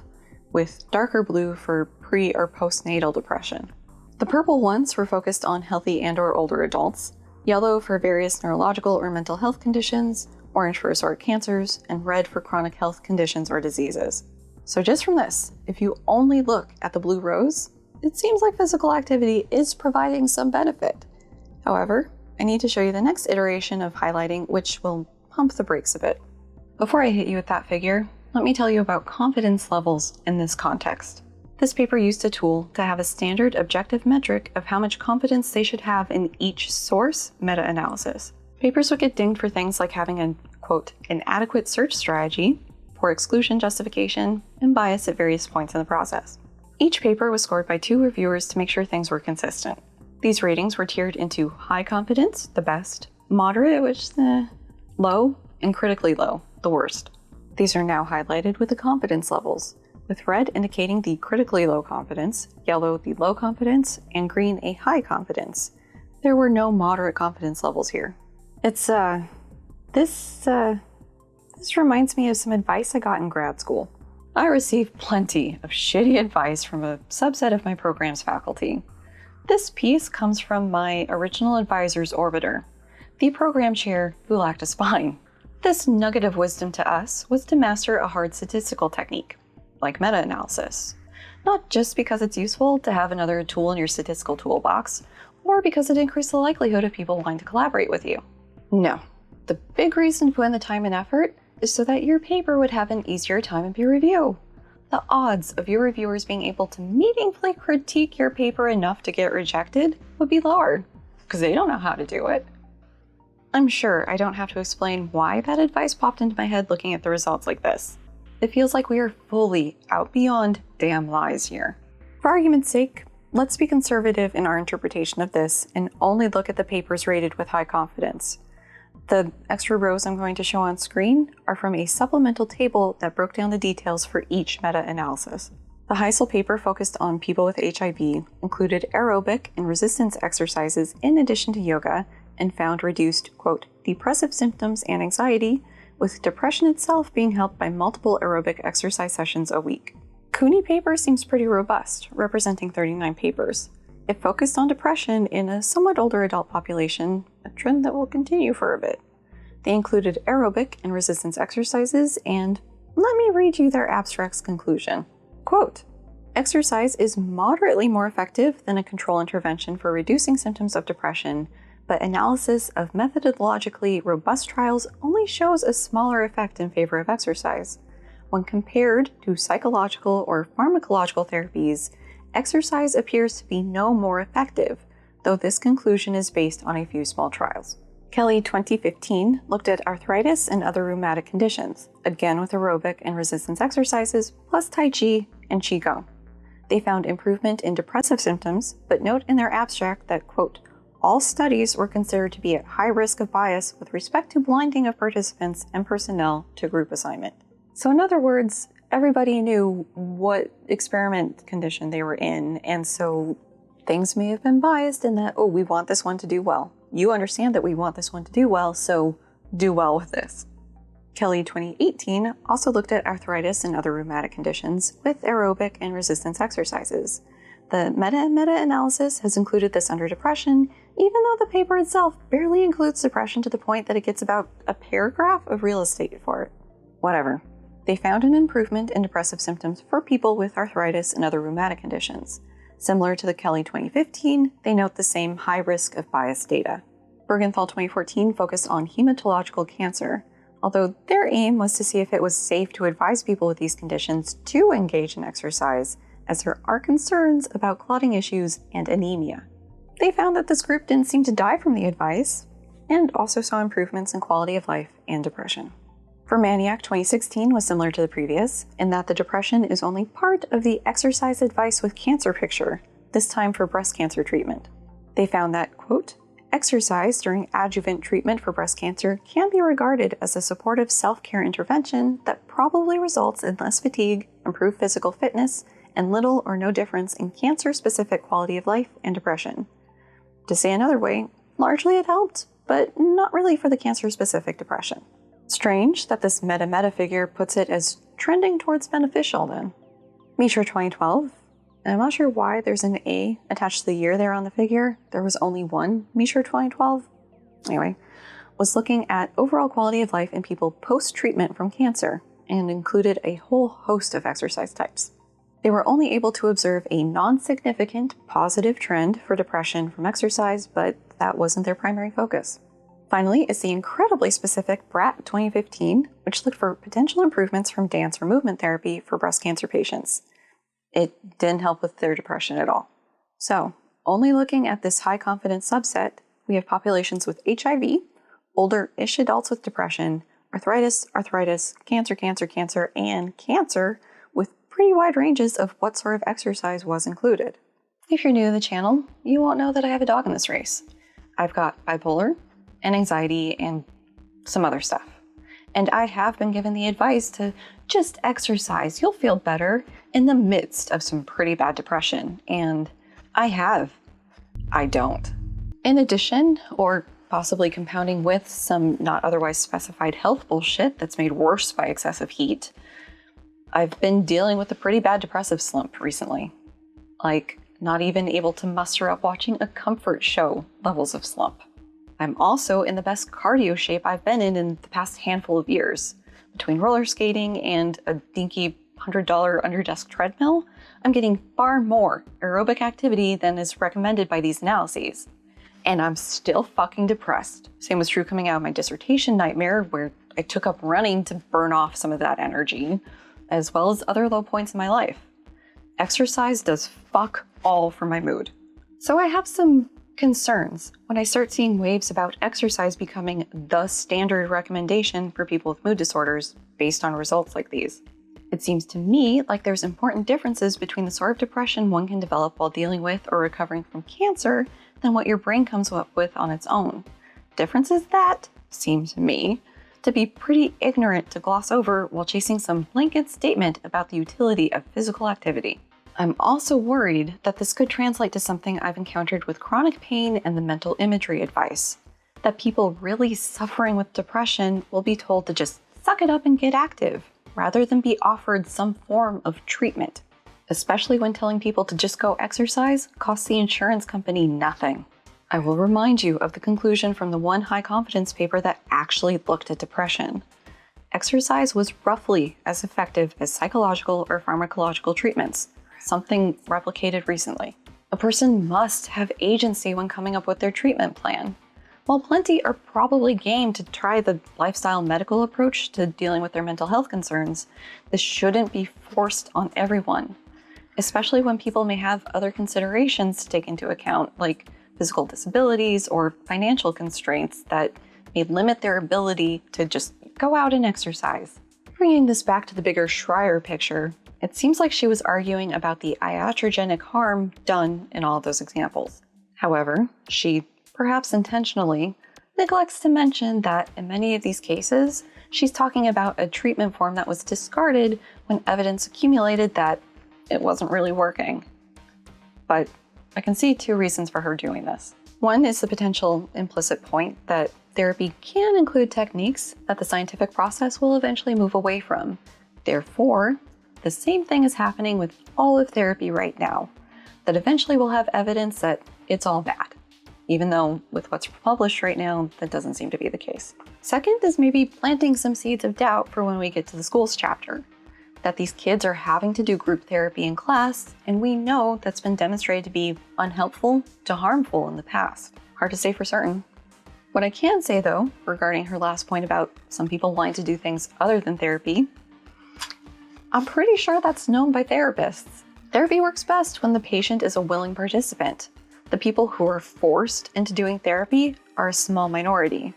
Speaker 1: with darker blue for pre- or postnatal depression. The purple ones were focused on healthy and/or older adults, yellow for various neurological or mental health conditions, orange for assorted cancers, and red for chronic health conditions or diseases. So just from this, if you only look at the blue rows, it seems like physical activity is providing some benefit. However, I need to show you the next iteration of highlighting, which will pump the brakes a bit. Before I hit you with that figure, let me tell you about confidence levels in this context. This paper used a tool to have a standard objective metric of how much confidence they should have in each source meta-analysis. Papers would get dinged for things like having an, quote, inadequate search strategy, poor exclusion justification, and bias at various points in the process. Each paper was scored by 2 reviewers to make sure things were consistent. These ratings were tiered into high confidence, the best, moderate, which low, and critically low, the worst. These are now highlighted with the confidence levels, with red indicating the critically low confidence, yellow the low confidence, and green a high confidence. There were no moderate confidence levels here. This reminds me of some advice I got in grad school. I received plenty of shitty advice from a subset of my program's faculty. This piece comes from my original advisor's orbiter, the program chair who lacked a spine. This nugget of wisdom to us was to master a hard statistical technique, like meta-analysis. Not just because it's useful to have another tool in your statistical toolbox, or because it increased the likelihood of people wanting to collaborate with you. No, the big reason to put in the time and effort is so that your paper would have an easier time in peer review. The odds of your reviewers being able to meaningfully critique your paper enough to get rejected would be lower, because they don't know how to do it. I'm sure I don't have to explain why that advice popped into my head looking at the results like this. It feels like we are fully out beyond damn lies here. For argument's sake, let's be conservative in our interpretation of this and only look at the papers rated with high confidence. The extra rows I'm going to show on screen are from a supplemental table that broke down the details for each meta-analysis. The Heisel paper focused on people with HIV, included aerobic and resistance exercises in addition to yoga, and found reduced, quote, depressive symptoms and anxiety, with depression itself being helped by multiple aerobic exercise sessions a week. Cooney paper seems pretty robust, representing 39 papers. It focused on depression in a somewhat older adult population, a trend that will continue for a bit. They included aerobic and resistance exercises, and let me read you their abstract's conclusion. Quote, exercise is moderately more effective than a control intervention for reducing symptoms of depression, but analysis of methodologically robust trials only shows a smaller effect in favor of exercise. When compared to psychological or pharmacological therapies, exercise appears to be no more effective, though this conclusion is based on a few small trials. Kelly 2015 looked at arthritis and other rheumatic conditions, again with aerobic and resistance exercises, plus Tai Chi and Qigong. They found improvement in depressive symptoms, but note in their abstract that, quote, all studies were considered to be at high risk of bias with respect to blinding of participants and personnel to group assignment. So in other words, everybody knew what experiment condition they were in, and so things may have been biased in that, oh, we want this one to do well. You understand that we want this one to do well, so do well with this. Kelly 2018 also looked at arthritis and other rheumatic conditions with aerobic and resistance exercises. The meta-analysis has included this under depression, even though the paper itself barely includes depression to the point that it gets about a paragraph of real estate for it. Whatever. They found an improvement in depressive symptoms for people with arthritis and other rheumatic conditions. Similar to the Kelly 2015, they note the same high risk of bias data. Bergenthal 2014 focused on hematological cancer, although their aim was to see if it was safe to advise people with these conditions to engage in exercise, as there are concerns about clotting issues and anemia. They found that this group didn't seem to die from the advice, and also saw improvements in quality of life and depression. For Maniac 2016 was similar to the previous, in that the depression is only part of the exercise advice with cancer picture, this time for breast cancer treatment. They found that, quote, exercise during adjuvant treatment for breast cancer can be regarded as a supportive self-care intervention that probably results in less fatigue, improved physical fitness, and little or no difference in cancer-specific quality of life and depression. To say another way, largely it helped, but not really for the cancer-specific depression. Strange that this meta figure puts it as trending towards beneficial then. Mishra 2012, and I'm not sure why there's an A attached to the year there on the figure. There was only one Mishra 2012. Anyway, was looking at overall quality of life in people post-treatment from cancer and included a whole host of exercise types. They were only able to observe a non-significant positive trend for depression from exercise, but that wasn't their primary focus. Finally is the incredibly specific BRAT 2015, which looked for potential improvements from dance or movement therapy for breast cancer patients. It didn't help with their depression at all. So, only looking at this high confidence subset, we have populations with HIV, older-ish adults with depression, arthritis, cancer, and cancer, with pretty wide ranges of what sort of exercise was included. If you're new to the channel, you won't know that I have a dog in this race. I've got bipolar, and anxiety, and some other stuff. And I have been given the advice to just exercise, you'll feel better, in the midst of some pretty bad depression. And I don't. In addition, or possibly compounding with some not otherwise specified health bullshit that's made worse by excessive heat, I've been dealing with a pretty bad depressive slump recently. Like, not even able to muster up watching a comfort show levels of slump. I'm also in the best cardio shape I've been in the past handful of years. Between roller skating and a dinky $100 under-desk treadmill, I'm getting far more aerobic activity than is recommended by these analyses. And I'm still fucking depressed. Same was true coming out of my dissertation nightmare, where I took up running to burn off some of that energy, as well as other low points in my life. Exercise does fuck all for my mood. So I have some concerns when I start seeing waves about exercise becoming the standard recommendation for people with mood disorders based on results like these. It seems to me like there's important differences between the sort of depression one can develop while dealing with or recovering from cancer than what your brain comes up with on its own. Differences that, seem to me, to be pretty ignorant to gloss over while chasing some blanket statement about the utility of physical activity. I'm also worried that this could translate to something I've encountered with chronic pain and the mental imagery advice, that people really suffering with depression will be told to just suck it up and get active, rather than be offered some form of treatment, especially when telling people to just go exercise costs the insurance company nothing. I will remind you of the conclusion from the one high confidence paper that actually looked at depression. Exercise was roughly as effective as psychological or pharmacological treatments, something replicated recently. A person must have agency when coming up with their treatment plan. While plenty are probably game to try the lifestyle medical approach to dealing with their mental health concerns, this shouldn't be forced on everyone, especially when people may have other considerations to take into account, like physical disabilities or financial constraints that may limit their ability to just go out and exercise. Bringing this back to the bigger Shrier picture, it seems like she was arguing about the iatrogenic harm done in all of those examples. However, she, perhaps intentionally, neglects to mention that in many of these cases, she's talking about a treatment form that was discarded when evidence accumulated that it wasn't really working. But I can see two reasons for her doing this. One is the potential implicit point that therapy can include techniques that the scientific process will eventually move away from. Therefore, the same thing is happening with all of therapy right now, that eventually we'll have evidence that it's all bad, even though with what's published right now, that doesn't seem to be the case. Second is maybe planting some seeds of doubt for when we get to the schools chapter, that these kids are having to do group therapy in class, and we know that's been demonstrated to be unhelpful to harmful in the past. Hard to say for certain. What I can say though, regarding her last point about some people wanting to do things other than therapy, I'm pretty sure that's known by therapists. Therapy works best when the patient is a willing participant. The people who are forced into doing therapy are a small minority,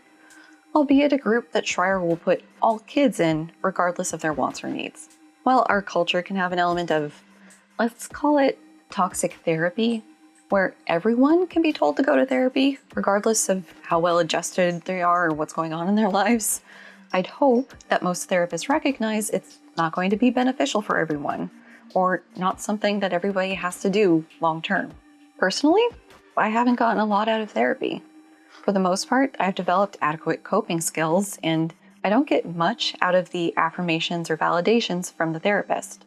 Speaker 1: albeit a group that Shrier will put all kids in regardless of their wants or needs. While our culture can have an element of, let's call it toxic therapy, where everyone can be told to go to therapy regardless of how well adjusted they are or what's going on in their lives, I'd hope that most therapists recognize it's not going to be beneficial for everyone, or not something that everybody has to do long term. Personally, I haven't gotten a lot out of therapy. For the most part, I've developed adequate coping skills, and I don't get much out of the affirmations or validations from the therapist.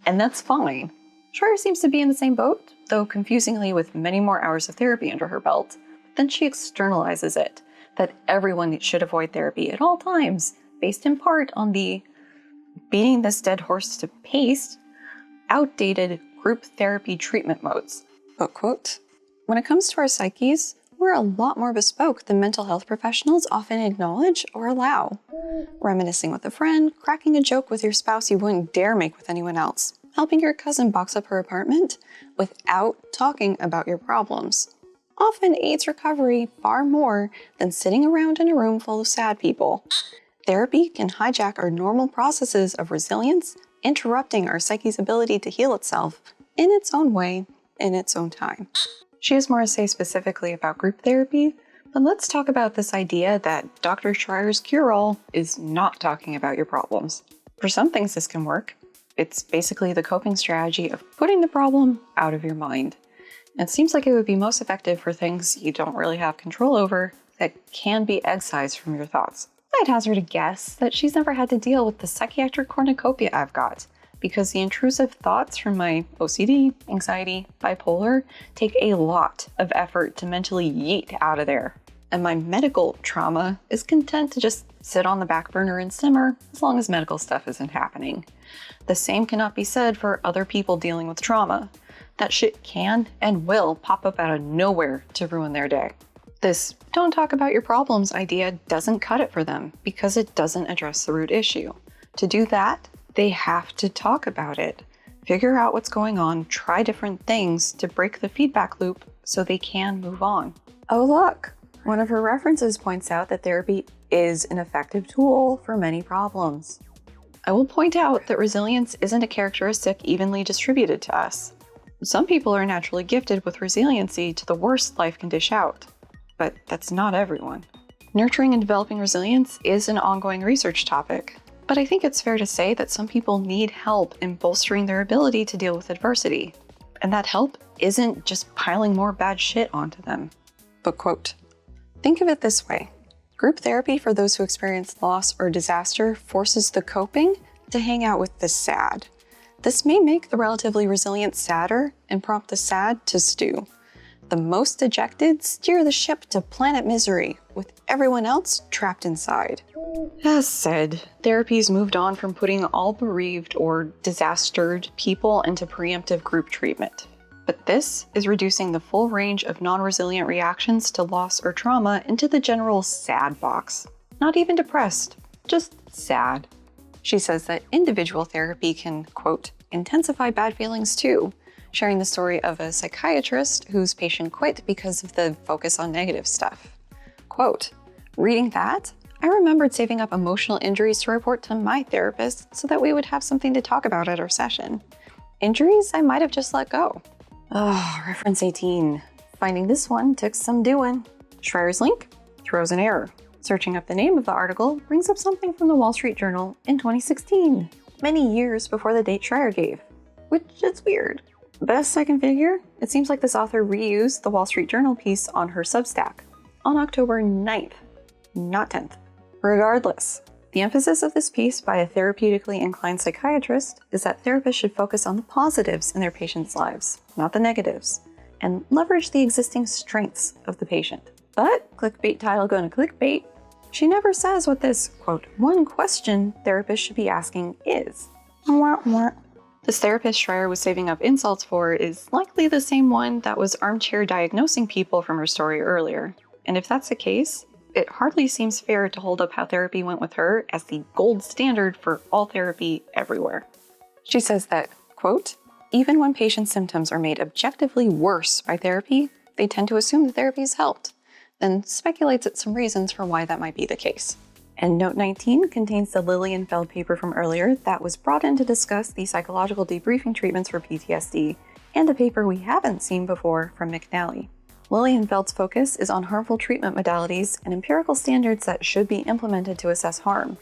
Speaker 1: And that's fine. Shrier seems to be in the same boat, though confusingly with many more hours of therapy under her belt. Then she externalizes it, that everyone should avoid therapy at all times, based in part on the beating this dead horse to paste, outdated group therapy treatment modes. But quote, "When it comes to our psyches, we're a lot more bespoke than mental health professionals often acknowledge or allow. Reminiscing with a friend, cracking a joke with your spouse you wouldn't dare make with anyone else, helping your cousin box up her apartment without talking about your problems, often aids recovery far more than sitting around in a room full of sad people. Therapy can hijack our normal processes of resilience, interrupting our psyche's ability to heal itself in its own way, in its own time." She has more to say specifically about group therapy, but let's talk about this idea that Dr. Shrier's cure-all is not talking about your problems. For some things this can work. It's basically the coping strategy of putting the problem out of your mind. It seems like it would be most effective for things you don't really have control over that can be excised from your thoughts. I'd hazard a guess that she's never had to deal with the psychiatric cornucopia I've got, because the intrusive thoughts from my OCD, anxiety, bipolar take a lot of effort to mentally yeet out of there. And my medical trauma is content to just sit on the back burner and simmer as long as medical stuff isn't happening. The same cannot be said for other people dealing with trauma. That shit can and will pop up out of nowhere to ruin their day. This "don't talk about your problems" idea doesn't cut it for them because it doesn't address the root issue. To do that, they have to talk about it, figure out what's going on, try different things to break the feedback loop so they can move on. Oh look, one of her references points out that therapy is an effective tool for many problems. I will point out that resilience isn't a characteristic evenly distributed to us. Some people are naturally gifted with resiliency to the worst life can dish out, but that's not everyone. Nurturing and developing resilience is an ongoing research topic, but I think it's fair to say that some people need help in bolstering their ability to deal with adversity, and that help isn't just piling more bad shit onto them. But quote, "Think of it this way. Group therapy for those who experience loss or disaster forces the coping to hang out with the sad. This may make the relatively resilient sadder and prompt the sad to stew. The most dejected steer the ship to planet misery, with everyone else trapped inside." As said, therapy's moved on from putting all bereaved or disastered people into preemptive group treatment. But this is reducing the full range of non-resilient reactions to loss or trauma into the general sad box. Not even depressed, just sad. She says that individual therapy can, quote, "intensify bad feelings too, sharing the story of a psychiatrist whose patient quit because of the focus on negative stuff. Quote, "Reading that, I remembered saving up emotional injuries to report to my therapist so that we would have something to talk about at our session. Injuries I might have just let go." Oh, reference 18. Finding this one took some doing. Shrier's link throws an error. Searching up the name of the article brings up something from the Wall Street Journal in 2016, many years before the date Shrier gave, which is weird. Best I can figure, it seems like this author reused the Wall Street Journal piece on her Substack on October 9th, not 10th. Regardless, the emphasis of this piece by a therapeutically inclined psychiatrist is that therapists should focus on the positives in their patients' lives, not the negatives, and leverage the existing strengths of the patient. But, clickbait title gonna clickbait, she never says what this, quote, one question therapists should be asking is. This therapist Shrier was saving up insults for is likely the same one that was armchair diagnosing people from her story earlier. And if that's the case, it hardly seems fair to hold up how therapy went with her as the gold standard for all therapy everywhere. She says that, quote, "Even when patients' symptoms are made objectively worse by therapy, they tend to assume the therapy's helped, then speculates at some reasons for why that might be the case." And note 19 contains the Lilienfeld paper from earlier that was brought in to discuss the psychological debriefing treatments for PTSD, and a paper we haven't seen before from McNally. Lilienfeld's focus is on harmful treatment modalities and empirical standards that should be implemented to assess harm.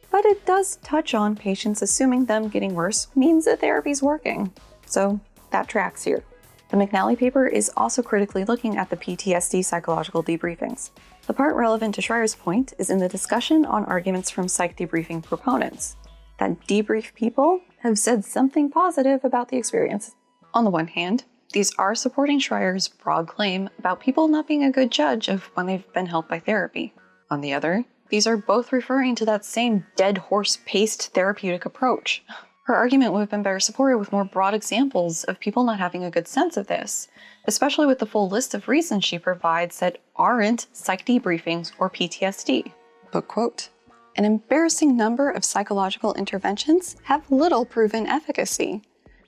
Speaker 1: But it does touch on patients assuming them getting worse means that therapy's working. So that tracks here. The McNally paper is also critically looking at the PTSD psychological debriefings. The part relevant to Shrier's point is in the discussion on arguments from psych debriefing proponents, that debrief people have said something positive about the experience. On the one hand, these are supporting Shrier's broad claim about people not being a good judge of when they've been helped by therapy. On the other, these are both referring to that same dead horse-paced therapeutic approach. Her argument would have been better supported with more broad examples of people not having a good sense of this, especially with the full list of reasons she provides that aren't psych debriefings or PTSD. But quote, "An embarrassing number of psychological interventions have little proven efficacy.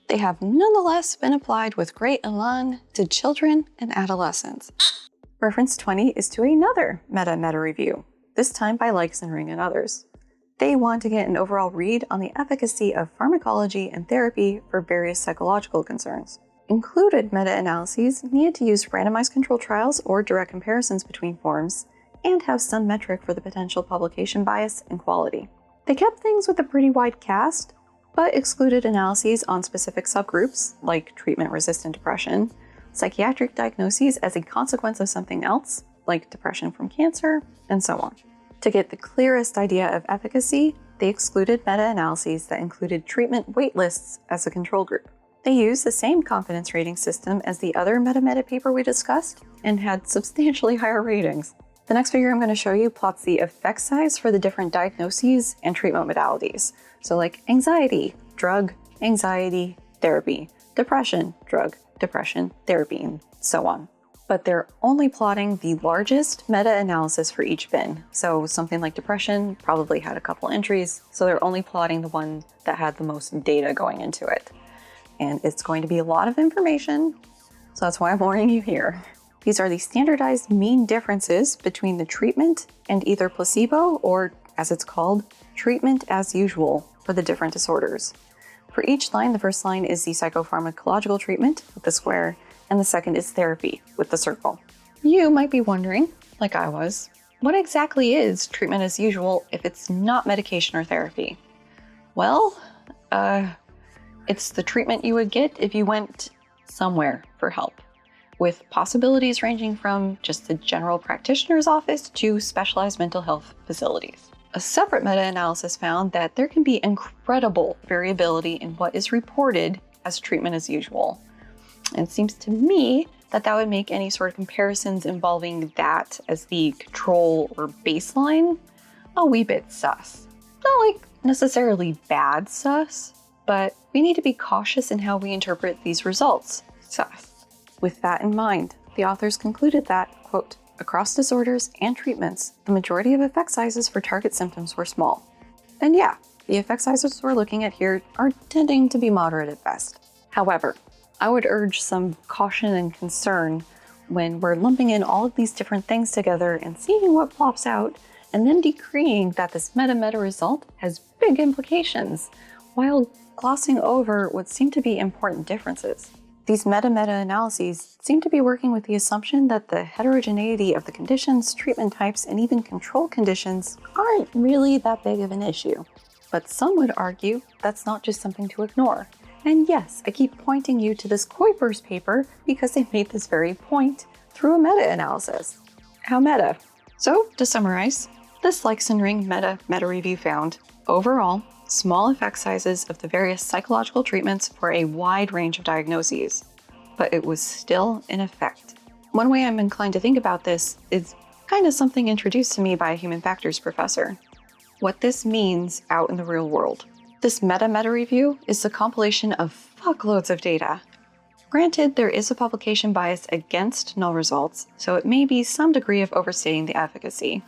Speaker 1: They have nonetheless been applied with great elan to children and adolescents." Reference 20 is to another meta-meta review, this time by Leixenring and others. They want to get an overall read on the efficacy of pharmacology and therapy for various psychological concerns. Included meta-analyses needed to use randomized controlled trials or direct comparisons between forms, and have some metric for the potential publication bias and quality. They kept things with a pretty wide cast, but excluded analyses on specific subgroups, like treatment-resistant depression, psychiatric diagnoses as a consequence of something else, like depression from cancer, and so on. To get the clearest idea of efficacy, they excluded meta-analyses that included treatment wait lists as a control group. They used the same confidence rating system as the other meta-meta paper we discussed, and had substantially higher ratings. The next figure I'm going to show you plots the effect size for the different diagnoses and treatment modalities. So like anxiety, drug, anxiety, therapy, depression, drug, depression, therapy, and so on. But they're only plotting the largest meta-analysis for each bin. So something like depression probably had a couple entries, so they're only plotting the one that had the most data going into it. And it's going to be a lot of information, so that's why I'm warning you here. These are the standardized mean differences between the treatment and either placebo or, as it's called, treatment as usual for the different disorders. For each line, the first line is the psychopharmacological treatment with the square, and the second is therapy with the circle. You might be wondering, like I was, what exactly is treatment as usual if it's not medication or therapy? Well, it's the treatment you would get if you went somewhere for help, with possibilities ranging from just the general practitioner's office to specialized mental health facilities. A separate meta-analysis found that there can be incredible variability in what is reported as treatment as usual. And it seems to me that that would make any sort of comparisons involving that as the control or baseline a wee bit sus. Not like necessarily bad sus, but we need to be cautious in how we interpret these results sus. With that in mind, the authors concluded that, quote, across disorders and treatments, the majority of effect sizes for target symptoms were small. And yeah, the effect sizes we're looking at here are tending to be moderate at best. However, I would urge some caution and concern when we're lumping in all of these different things together and seeing what plops out, and then decreeing that this meta-meta result has big implications, while glossing over what seem to be important differences. These meta-meta analyses seem to be working with the assumption that the heterogeneity of the conditions, treatment types, and even control conditions aren't really that big of an issue. But some would argue that's not just something to ignore. And yes, I keep pointing you to this Kuiper's paper because they made this very point through a meta-analysis. How meta? So, to summarize, this Leixenring meta review found, overall, small effect sizes of the various psychological treatments for a wide range of diagnoses, but it was still in effect. One way I'm inclined to think about this is kind of something introduced to me by a human factors professor. What this means out in the real world. This meta review is the compilation of fuckloads of data. Granted, there is a publication bias against null results, so it may be some degree of overstating the efficacy.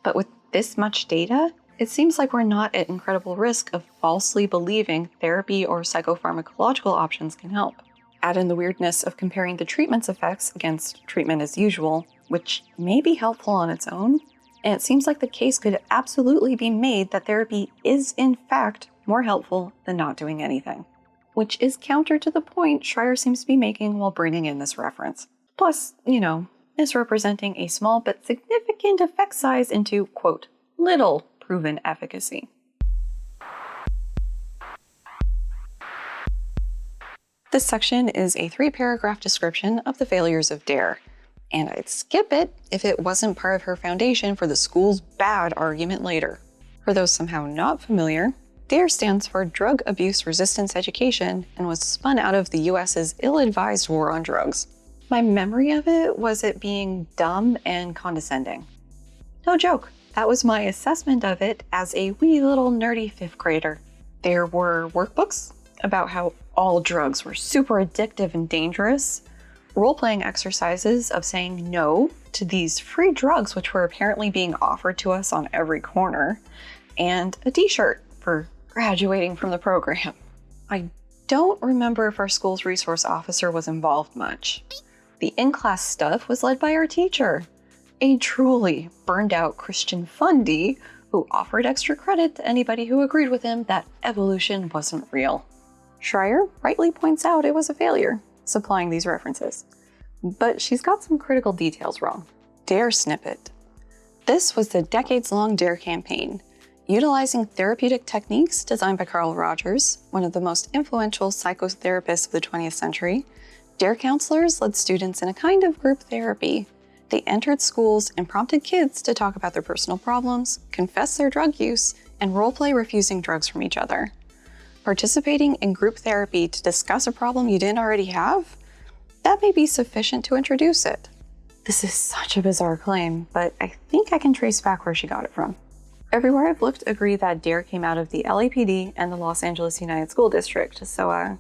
Speaker 1: But with this much data, it seems like we're not at incredible risk of falsely believing therapy or psychopharmacological options can help. Add in the weirdness of comparing the treatment's effects against treatment as usual, which may be helpful on its own, and it seems like the case could absolutely be made that therapy is in fact more helpful than not doing anything. Which is counter to the point Shrier seems to be making while bringing in this reference. Plus, misrepresenting a small but significant effect size into, quote, little proven efficacy. This section is a 3-paragraph description of the failures of DARE, and I'd skip it if it wasn't part of her foundation for the school's bad argument later. For those somehow not familiar, DARE stands for Drug Abuse Resistance Education and was spun out of the US's ill-advised war on drugs. My memory of it was it being dumb and condescending. No joke, that was my assessment of it as a wee little nerdy 5th grader. There were workbooks about how all drugs were super addictive and dangerous, role-playing exercises of saying no to these free drugs which were apparently being offered to us on every corner, and a t-shirt for graduating from the program. I don't remember if our school's resource officer was involved much. The in-class stuff was led by our teacher, a truly burned out Christian fundy who offered extra credit to anybody who agreed with him that evolution wasn't real. Shrier rightly points out it was a failure, supplying these references. But she's got some critical details wrong. DARE snippet. This was the decades-long DARE campaign, utilizing therapeutic techniques designed by Carl Rogers, one of the most influential psychotherapists of the 20th century. DARE counselors led students in a kind of group therapy. They entered schools and prompted kids to talk about their personal problems, confess their drug use, and roleplay refusing drugs from each other. Participating in group therapy to discuss a problem you didn't already have? That may be sufficient to introduce it. This is such a bizarre claim, but I think I can trace back where she got it from. Everywhere I've looked agree that DARE came out of the LAPD and the Los Angeles United School District, so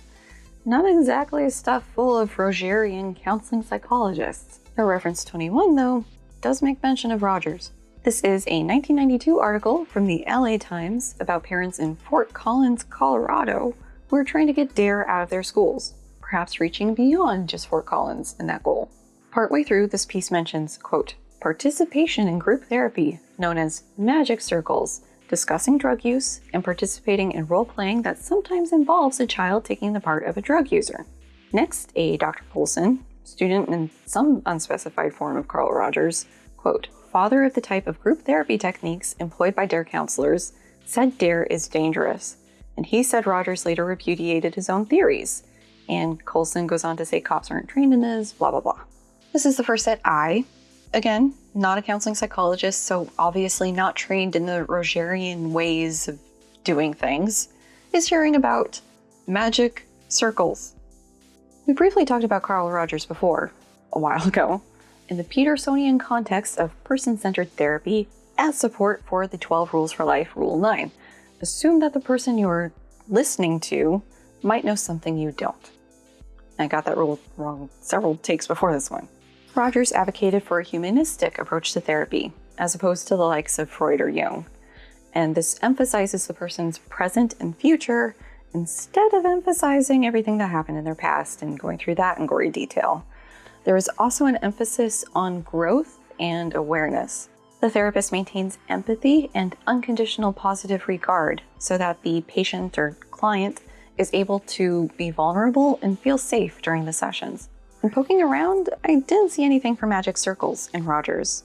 Speaker 1: not exactly a stuff full of Rogerian counseling psychologists. Her reference 21, though, does make mention of Rogers. This is a 1992 article from the LA Times about parents in Fort Collins, Colorado, who are trying to get DARE out of their schools, perhaps reaching beyond just Fort Collins in that goal. Partway through, this piece mentions, quote, participation in group therapy, known as magic circles, discussing drug use, and participating in role-playing that sometimes involves a child taking the part of a drug user. Next, a Dr. Coulson, student in some unspecified form of Carl Rogers, quote, father of the type of group therapy techniques employed by DARE counselors, said DARE is dangerous, and he said Rogers later repudiated his own theories, and Coulson goes on to say cops aren't trained in this, blah, blah, blah. This is the first that I, again, not a counseling psychologist, so obviously not trained in the Rogerian ways of doing things, is hearing about magic circles. We briefly talked about Carl Rogers before, a while ago, in the Petersonian context of person-centered therapy as support for the 12 Rules for Life, Rule 9. Assume that the person you're listening to might know something you don't. I got that rule wrong several takes before this one. Rogers advocated for a humanistic approach to therapy, as opposed to the likes of Freud or Jung. And this emphasizes the person's present and future instead of emphasizing everything that happened in their past and going through that in gory detail. There is also an emphasis on growth and awareness. The therapist maintains empathy and unconditional positive regard so that the patient or client is able to be vulnerable and feel safe during the sessions. And poking around, I didn't see anything for magic circles in Rogers.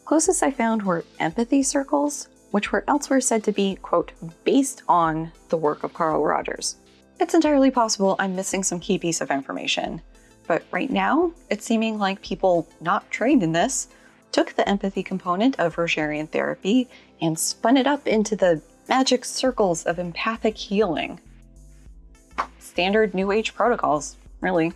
Speaker 1: Closest I found were empathy circles, which were elsewhere said to be, quote, based on the work of Carl Rogers. It's entirely possible I'm missing some key piece of information, but right now, it's seeming like people not trained in this took the empathy component of Rogerian therapy and spun it up into the magic circles of empathic healing. Standard New Age protocols, really.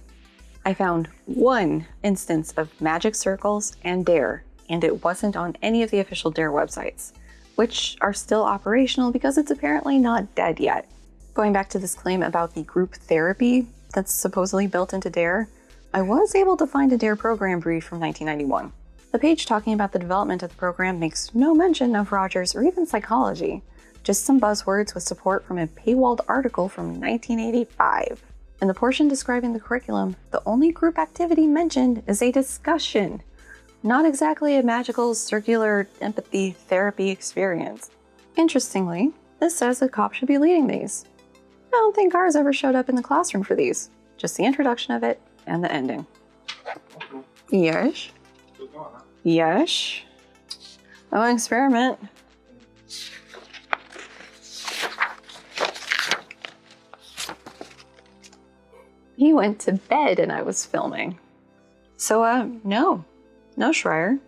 Speaker 1: I found one instance of magic circles and DARE, and it wasn't on any of the official DARE websites, which are still operational because it's apparently not dead yet. Going back to this claim about the group therapy that's supposedly built into DARE, I was able to find a DARE program brief from 1991. The page talking about the development of the program makes no mention of Rogers or even psychology, just some buzzwords with support from a paywalled article from 1985. In the portion describing the curriculum, the only group activity mentioned is a discussion, not exactly a magical circular empathy therapy experience. Interestingly, this says a cop should be leading these. I don't think ours ever showed up in the classroom for these, just the introduction of it and the ending. Yes. Yes. Oh, an experiment. He went to bed and I was filming. So, no, Shrier.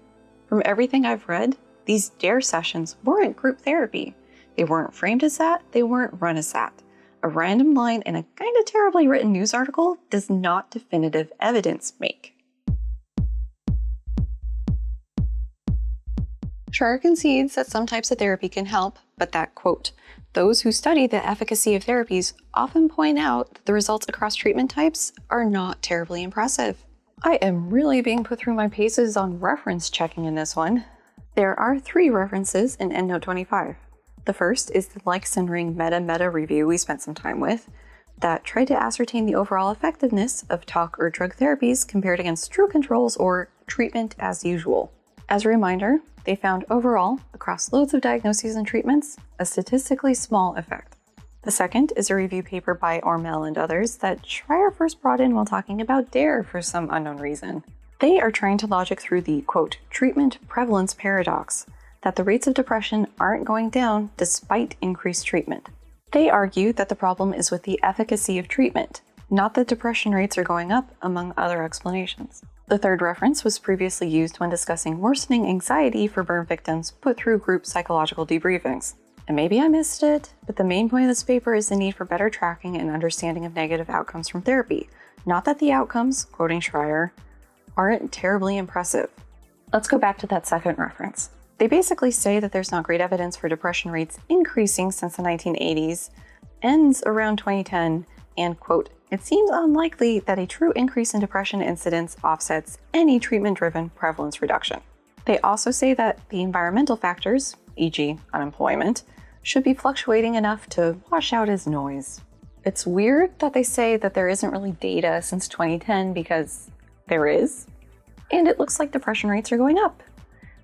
Speaker 1: From everything I've read, these DARE sessions weren't group therapy. They weren't framed as that, they weren't run as that. A random line in a kind of terribly written news article does not definitive evidence make. Shrier concedes that some types of therapy can help, but that, quote, those who study the efficacy of therapies often point out that the results across treatment types are not terribly impressive. I am really being put through my paces on reference checking in this one. There are 3 references in EndNote 25. The first is the Lykson Ring meta-meta review we spent some time with that tried to ascertain the overall effectiveness of talk or drug therapies compared against true controls or treatment as usual. As a reminder, they found overall, across loads of diagnoses and treatments, a statistically small effect. The second is a review paper by Ormel and others that Shrier first brought in while talking about DARE for some unknown reason. They are trying to logic through the, quote, treatment prevalence paradox, that the rates of depression aren't going down despite increased treatment. They argue that the problem is with the efficacy of treatment, not that depression rates are going up, among other explanations. The third reference was previously used when discussing worsening anxiety for burn victims put through group psychological debriefings. And maybe I missed it, but the main point of this paper is the need for better tracking and understanding of negative outcomes from therapy. Not that the outcomes, quoting Shrier, aren't terribly impressive. Let's go back to that second reference. They basically say that there's not great evidence for depression rates increasing since the 1980s, ends around 2010, and, quote, it seems unlikely that a true increase in depression incidence offsets any treatment-driven prevalence reduction. They also say that the environmental factors, e.g. unemployment, should be fluctuating enough to wash out as noise. It's weird that they say that there isn't really data since 2010 because there is, and it looks like depression rates are going up,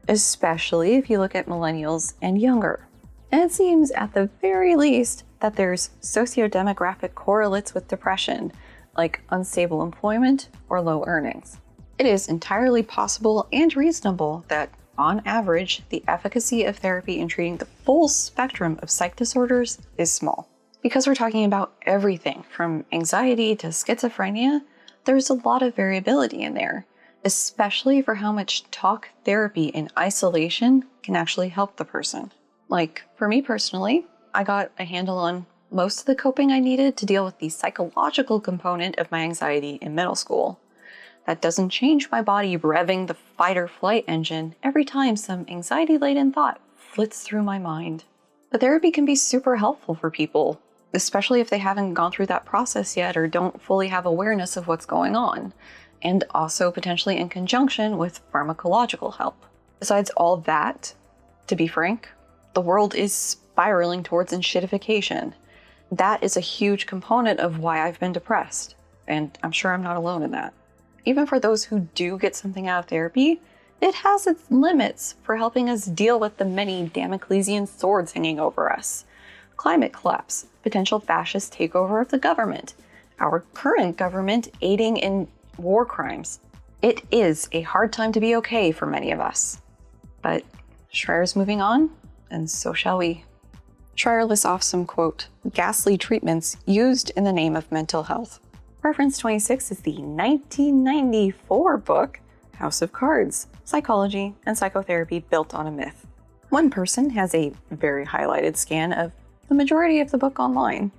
Speaker 1: especially if you look at millennials and younger. And it seems at the very least that there's socio-demographic correlates with depression, like unstable employment or low earnings. It is entirely possible and reasonable that, on average, the efficacy of therapy in treating the full spectrum of psych disorders is small. Because we're talking about everything from anxiety to schizophrenia, there's a lot of variability in there, especially for how much talk therapy in isolation can actually help the person. Like, for me personally, I got a handle on most of the coping I needed to deal with the psychological component of my anxiety in middle school. That doesn't change my body revving the fight or flight engine every time some anxiety-laden thought flits through my mind. But therapy can be super helpful for people, especially if they haven't gone through that process yet or don't fully have awareness of what's going on, and also potentially in conjunction with pharmacological help. Besides all that, to be frank, the world is spiraling towards enshittification. That is a huge component of why I've been depressed, and I'm sure I'm not alone in that. Even for those who do get something out of therapy, it has its limits for helping us deal with the many Damoclesian swords hanging over us. Climate collapse, potential fascist takeover of the government, our current government aiding in war crimes. It is a hard time to be okay for many of us. But Shrier's moving on, and so shall we. Shrier lists off some, quote, ghastly treatments used in the name of mental health. Reference 26 is the 1994 book, House of Cards, Psychology and Psychotherapy Built on a Myth. One person has a very highlighted scan of the majority of the book online.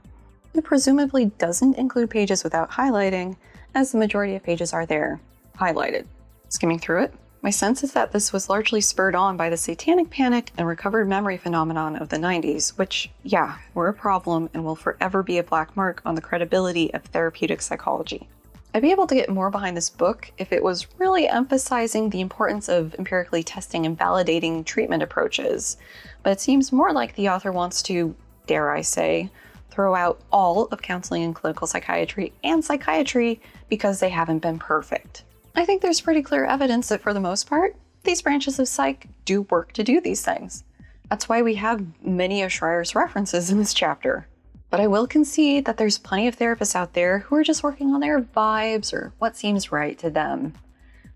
Speaker 1: It presumably doesn't include pages without highlighting, as the majority of pages are there, highlighted. Skimming through it, my sense is that this was largely spurred on by the satanic panic and recovered memory phenomenon of the 90s, which, yeah, were a problem and will forever be a black mark on the credibility of therapeutic psychology. I'd be able to get more behind this book if it was really emphasizing the importance of empirically testing and validating treatment approaches, but it seems more like the author wants to, dare I say, throw out all of counseling and clinical psychiatry and psychiatry because they haven't been perfect. I think there's pretty clear evidence that for the most part, these branches of psych do work to do these things. That's why we have many of Shrier's references in this chapter. But I will concede that there's plenty of therapists out there who are just working on their vibes or what seems right to them.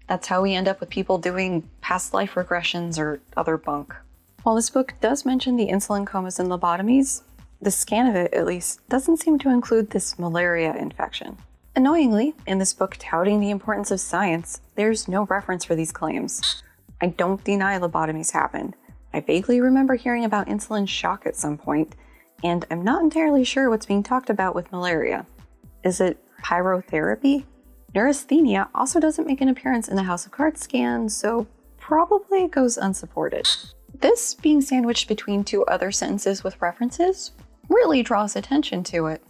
Speaker 1: That's how we end up with people doing past life regressions or other bunk. While this book does mention the insulin comas and lobotomies, the scan of it, at least, doesn't seem to include this malaria infection. Annoyingly, in this book touting the importance of science, there's no reference for these claims. I don't deny lobotomies happened. I vaguely remember hearing about insulin shock at some point, and I'm not entirely sure what's being talked about with malaria. Is it pyrotherapy? Neurasthenia also doesn't make an appearance in the House of Cards scan, so probably goes unsupported. This being sandwiched between two other sentences with references really draws attention to it.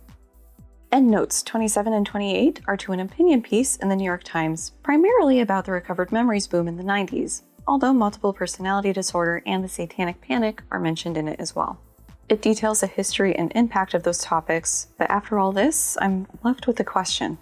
Speaker 1: Endnotes 27 and 28 are to an opinion piece in the New York Times, primarily about the recovered memories boom in the 90s, although multiple personality disorder and the satanic panic are mentioned in it as well. It details the history and impact of those topics, but after all this, I'm left with a question.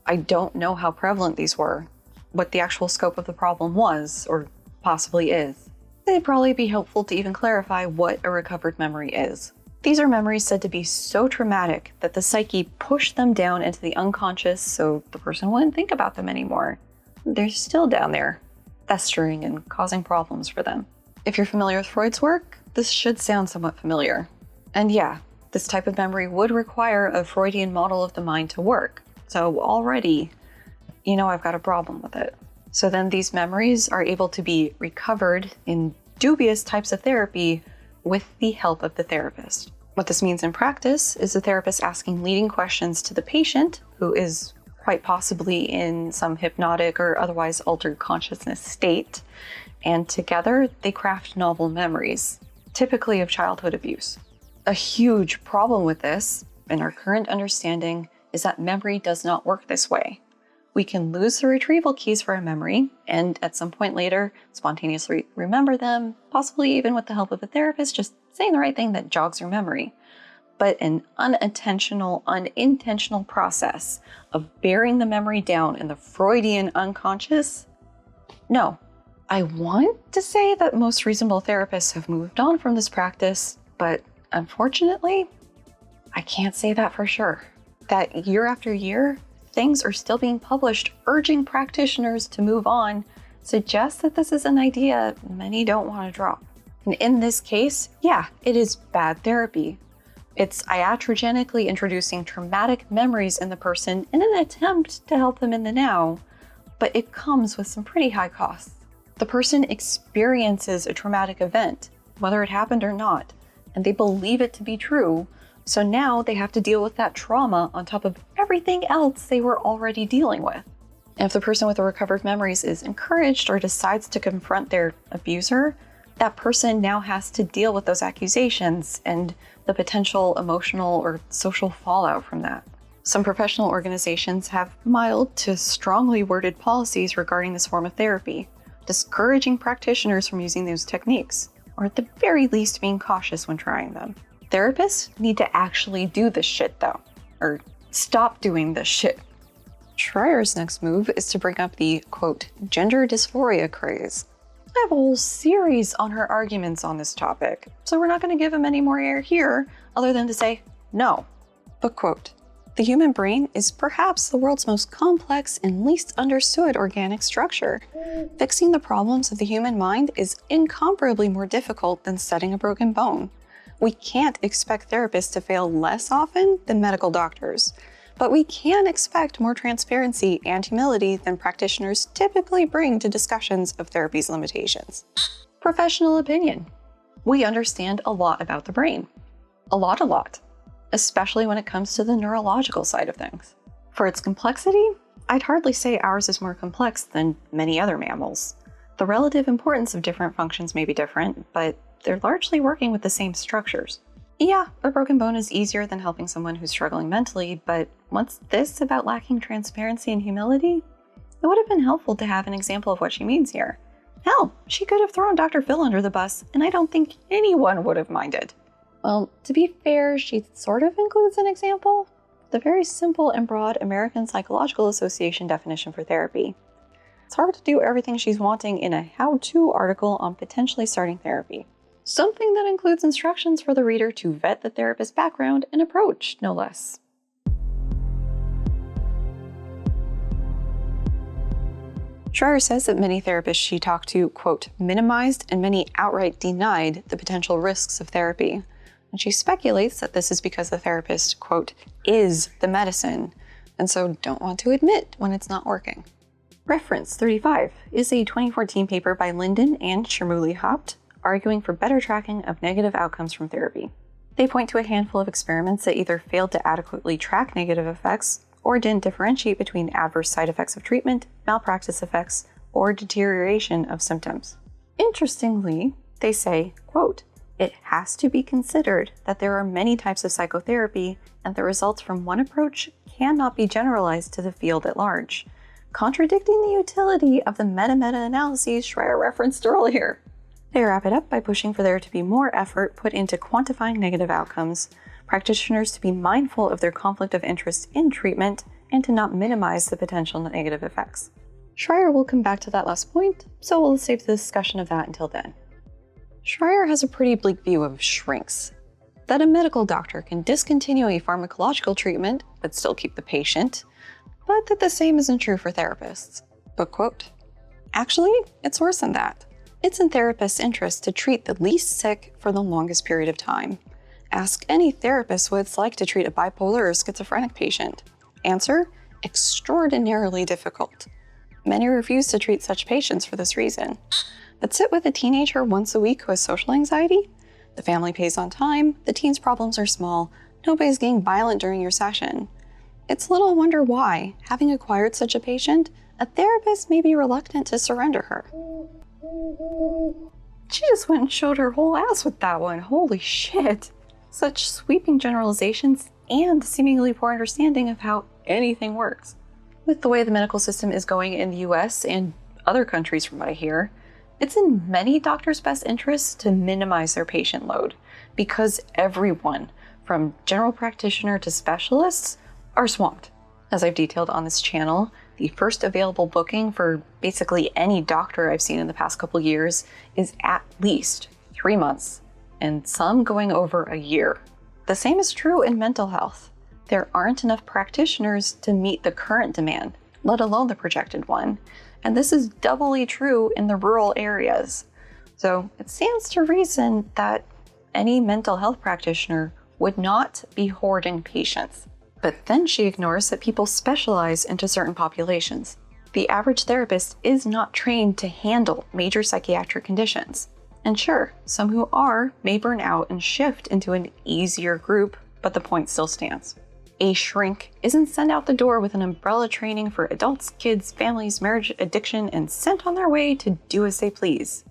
Speaker 1: I don't know how prevalent these were, what the actual scope of the problem was, or possibly is. It'd probably be helpful to even clarify what a recovered memory is. These are memories said to be so traumatic that the psyche pushed them down into the unconscious so the person wouldn't think about them anymore. They're still down there, festering and causing problems for them. If you're familiar with Freud's work, this should sound somewhat familiar. And yeah, this type of memory would require a Freudian model of the mind to work. So already, I've got a problem with it. So then these memories are able to be recovered in dubious types of therapy with the help of the therapist. What this means in practice is the therapist asking leading questions to the patient, who is quite possibly in some hypnotic or otherwise altered consciousness state, and together they craft novel memories, typically of childhood abuse. A huge problem with this, in our current understanding, is that memory does not work this way. We can lose the retrieval keys for a memory, and at some point later, spontaneously remember them, possibly even with the help of a therapist, just saying the right thing that jogs your memory. But an unintentional process of burying the memory down in the Freudian unconscious? No. I want to say that most reasonable therapists have moved on from this practice, but unfortunately, I can't say that for sure. That year after year, things are still being published urging practitioners to move on, suggests that this is an idea many don't want to drop. And in this case, yeah, it is bad therapy. It's iatrogenically introducing traumatic memories in the person in an attempt to help them in the now, but it comes with some pretty high costs. The person experiences a traumatic event, whether it happened or not, and they believe it to be true, so now they have to deal with that trauma on top of everything else they were already dealing with. And if the person with the recovered memories is encouraged or decides to confront their abuser, that person now has to deal with those accusations and the potential emotional or social fallout from that. Some professional organizations have mild to strongly worded policies regarding this form of therapy, discouraging practitioners from using those techniques, or at the very least being cautious when trying them. Therapists need to actually do this shit though, or stop doing this shit. Shrier's next move is to bring up the, quote, gender dysphoria craze. I have a whole series on her arguments on this topic, so we're not going to give him any more air here other than to say no. But quote, the human brain is perhaps the world's most complex and least understood organic structure. Fixing the problems of the human mind is incomparably more difficult than studying a broken bone. We can't expect therapists to fail less often than medical doctors, but we can expect more transparency and humility than practitioners typically bring to discussions of therapy's limitations. Professional opinion. We understand a lot about the brain. A lot. Especially when it comes to the neurological side of things. For its complexity, I'd hardly say ours is more complex than many other mammals. The relative importance of different functions may be different, but they're largely working with the same structures. Yeah, a broken bone is easier than helping someone who's struggling mentally, but what's this about lacking transparency and humility? It would have been helpful to have an example of what she means here. Hell, she could have thrown Dr. Phil under the bus, and I don't think anyone would have minded. Well, to be fair, she sort of includes an example. The very simple and broad American Psychological Association definition for therapy. It's hard to do everything she's wanting in a how-to article on potentially starting therapy. Something that includes instructions for the reader to vet the therapist's background and approach, no less. Shrier says that many therapists she talked to, quote, minimized and many outright denied the potential risks of therapy. And she speculates that this is because the therapist, quote, is the medicine, and so don't want to admit when it's not working. Reference 35 is a 2014 paper by Linden and Schermuli-Haupt arguing for better tracking of negative outcomes from therapy. They point to a handful of experiments that either failed to adequately track negative effects or didn't differentiate between adverse side effects of treatment, malpractice effects, or deterioration of symptoms. Interestingly, they say, quote, it has to be considered that there are many types of psychotherapy and the results from one approach cannot be generalized to the field at large, contradicting the utility of the meta-analyses Shrier referenced earlier. They wrap it up by pushing for there to be more effort put into quantifying negative outcomes, practitioners to be mindful of their conflict of interest in treatment, and to not minimize the potential negative effects. Shrier will come back to that last point, so we'll save the discussion of that until then. Shrier has a pretty bleak view of shrinks. That a medical doctor can discontinue a pharmacological treatment, but still keep the patient, but that the same isn't true for therapists. But quote, actually, it's worse than that. It's in therapists' interest to treat the least sick for the longest period of time. Ask any therapist what it's like to treat a bipolar or schizophrenic patient. Answer, extraordinarily difficult. Many refuse to treat such patients for this reason. But sit with a teenager once a week who has social anxiety? The family pays on time, the teen's problems are small, nobody's getting violent during your session. It's little wonder why, having acquired such a patient, a therapist may be reluctant to surrender her. She just went and showed her whole ass with that one, holy shit. Such sweeping generalizations and seemingly poor understanding of how anything works. With the way the medical system is going in the US and other countries from what I hear, it's in many doctors' best interests to minimize their patient load because everyone, from general practitioner to specialists, are swamped. As I've detailed on this channel, the first available booking for basically any doctor I've seen in the past couple years is at least 3 months, and some going over a year. The same is true in mental health. There aren't enough practitioners to meet the current demand, let alone the projected one. And this is doubly true in the rural areas. So it stands to reason that any mental health practitioner would not be hoarding patients. But then she ignores that people specialize into certain populations. The average therapist is not trained to handle major psychiatric conditions. And sure, some who are may burn out and shift into an easier group, but the point still stands. A shrink isn't sent out the door with an umbrella training for adults, kids, families, marriage, addiction, and sent on their way to do as they please.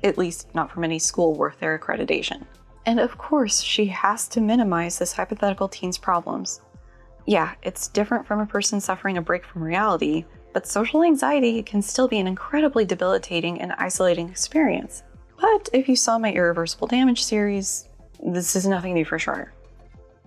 Speaker 1: At least not from any school worth their accreditation. And of course, she has to minimize this hypothetical teen's problems. Yeah, it's different from a person suffering a break from reality, but social anxiety can still be an incredibly debilitating and isolating experience. But if you saw my Irreversible Damage series, This is nothing new for Shrier.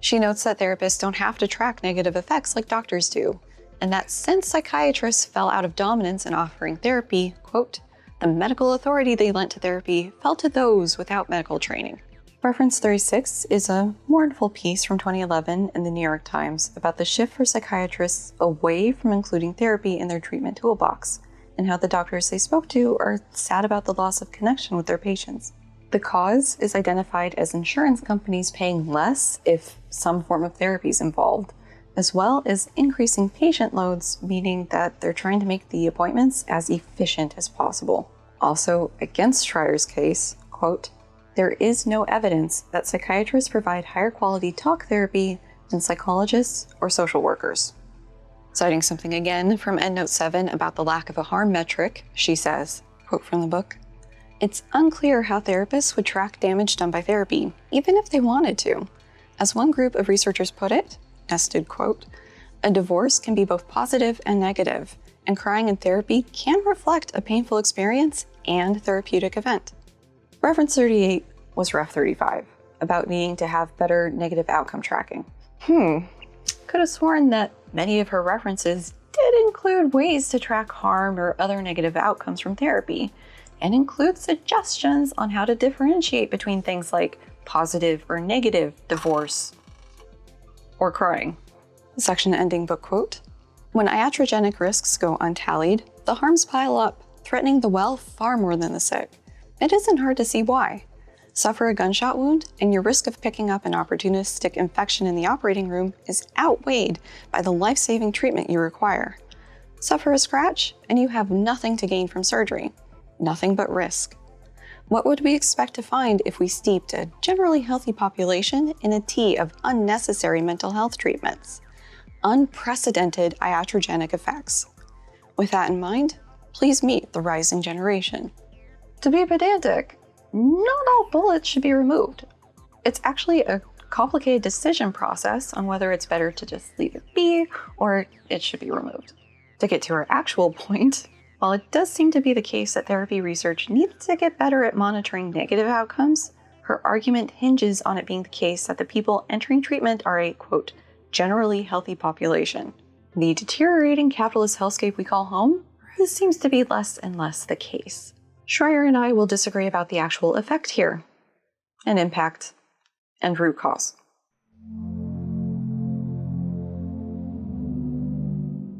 Speaker 1: She notes that therapists don't have to track negative effects like doctors do, and that since psychiatrists fell out of dominance in offering therapy, quote, the medical authority they lent to therapy fell to those without medical training. Reference 36 is a mournful piece from 2011 in the New York Times about the shift for psychiatrists away from including therapy in their treatment toolbox, and how the doctors they spoke to are sad about the loss of connection with their patients. The cause is identified as insurance companies paying less if some form of therapy is involved, as well as increasing patient loads, meaning that they're trying to make the appointments as efficient as possible. Also, against Shrier's case, quote, there is no evidence that psychiatrists provide higher quality talk therapy than psychologists or social workers. Citing something again from EndNote 7 about the lack of a harm metric, she says, quote from the book, it's unclear how therapists would track damage done by therapy, even if they wanted to. As one group of researchers put it, nested quote, a divorce can be both positive and negative, and crying in therapy can reflect a painful experience and therapeutic event. Reference 38 was Ref 35, about needing to have better negative outcome tracking. Could have sworn that many of her references did include ways to track harm or other negative outcomes from therapy, and include suggestions on how to differentiate between things like positive or negative divorce or crying. Section ending book quote, when iatrogenic risks go untallied, the harms pile up, threatening the well far more than the sick. It isn't hard to see why. Suffer a gunshot wound, and your risk of picking up an opportunistic infection in the operating room is outweighed by the life-saving treatment you require. Suffer a scratch, and you have nothing to gain from surgery. Nothing but risk. What would we expect to find if we steeped a generally healthy population in a tea of unnecessary mental health treatments? Unprecedented iatrogenic effects. With that in mind, please meet the rising generation. To be pedantic, not all bullets should be removed. It's actually a complicated decision process on whether it's better to just leave it be or it should be removed. To get to our actual point, while it does seem to be the case that therapy research needs to get better at monitoring negative outcomes, her argument hinges on it being the case that the people entering treatment are a, quote, generally healthy population. The deteriorating capitalist hellscape we call home, this seems to be less and less the case. Shrier and I will disagree about the actual effect here, and impact, and root cause.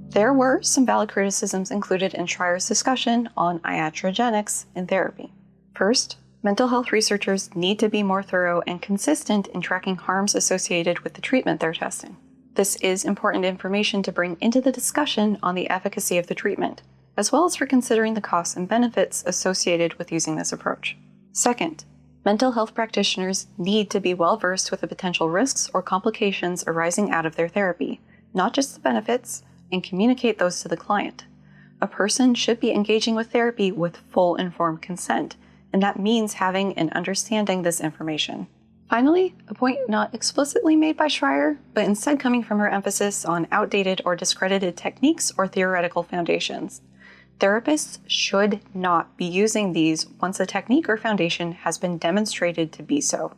Speaker 1: There were some valid criticisms included in Shrier's discussion on iatrogenics in therapy. First, mental health researchers need to be more thorough and consistent in tracking harms associated with the treatment they're testing. This is important information to bring into the discussion on the efficacy of the treatment, as well as for considering the costs and benefits associated with using this approach. Second, mental health practitioners need to be well-versed with the potential risks or complications arising out of their therapy, not just the benefits, and communicate those to the client. A person should be engaging with therapy with full informed consent, and that means having and understanding this information. Finally, a point not explicitly made by Shrier, but instead coming from her emphasis on outdated or discredited techniques or theoretical foundations. Therapists should not be using these once a technique or foundation has been demonstrated to be so.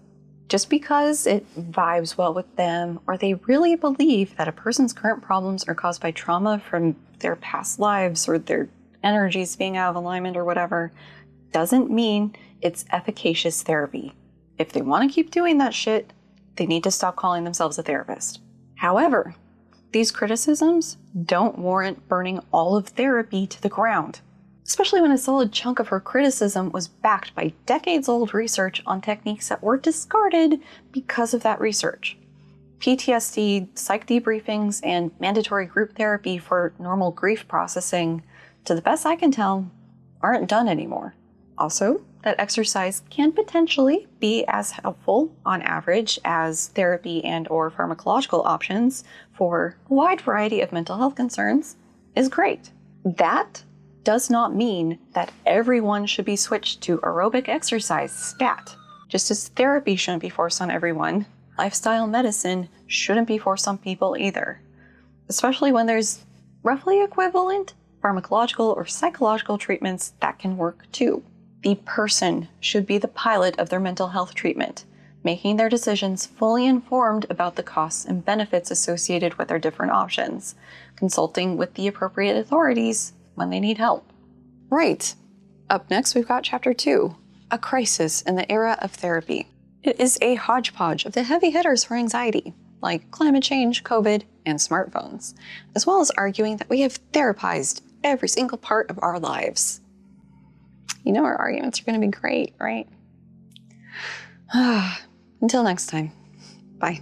Speaker 1: Just because it vibes well with them, or they really believe that a person's current problems are caused by trauma from their past lives or their energies being out of alignment or whatever, doesn't mean it's efficacious therapy. If they want to keep doing that shit, they need to stop calling themselves a therapist. However, these criticisms don't warrant burning all of therapy to the ground, especially when a solid chunk of her criticism was backed by decades-old research on techniques that were discarded because of that research. PTSD, psych debriefings, and mandatory group therapy for normal grief processing, to the best I can tell, aren't done anymore. Also, that exercise can potentially be as helpful on average as therapy and or pharmacological options for a wide variety of mental health concerns is great. That does not mean that everyone should be switched to aerobic exercise stat. Just as therapy shouldn't be forced on everyone, lifestyle medicine shouldn't be forced on people either, especially when there's roughly equivalent pharmacological or psychological treatments that can work too. The person should be the pilot of their mental health treatment, making their decisions fully informed about the costs and benefits associated with their different options, consulting with the appropriate authorities when they need help. Right. Up next, we've got Chapter 2, A Crisis in the Era of Therapy. It is a hodgepodge of the heavy hitters for anxiety, like climate change, COVID, and smartphones, as well as arguing that we have therapized every single part of our lives. You know our arguments are going to be great, right? Until next time. Bye.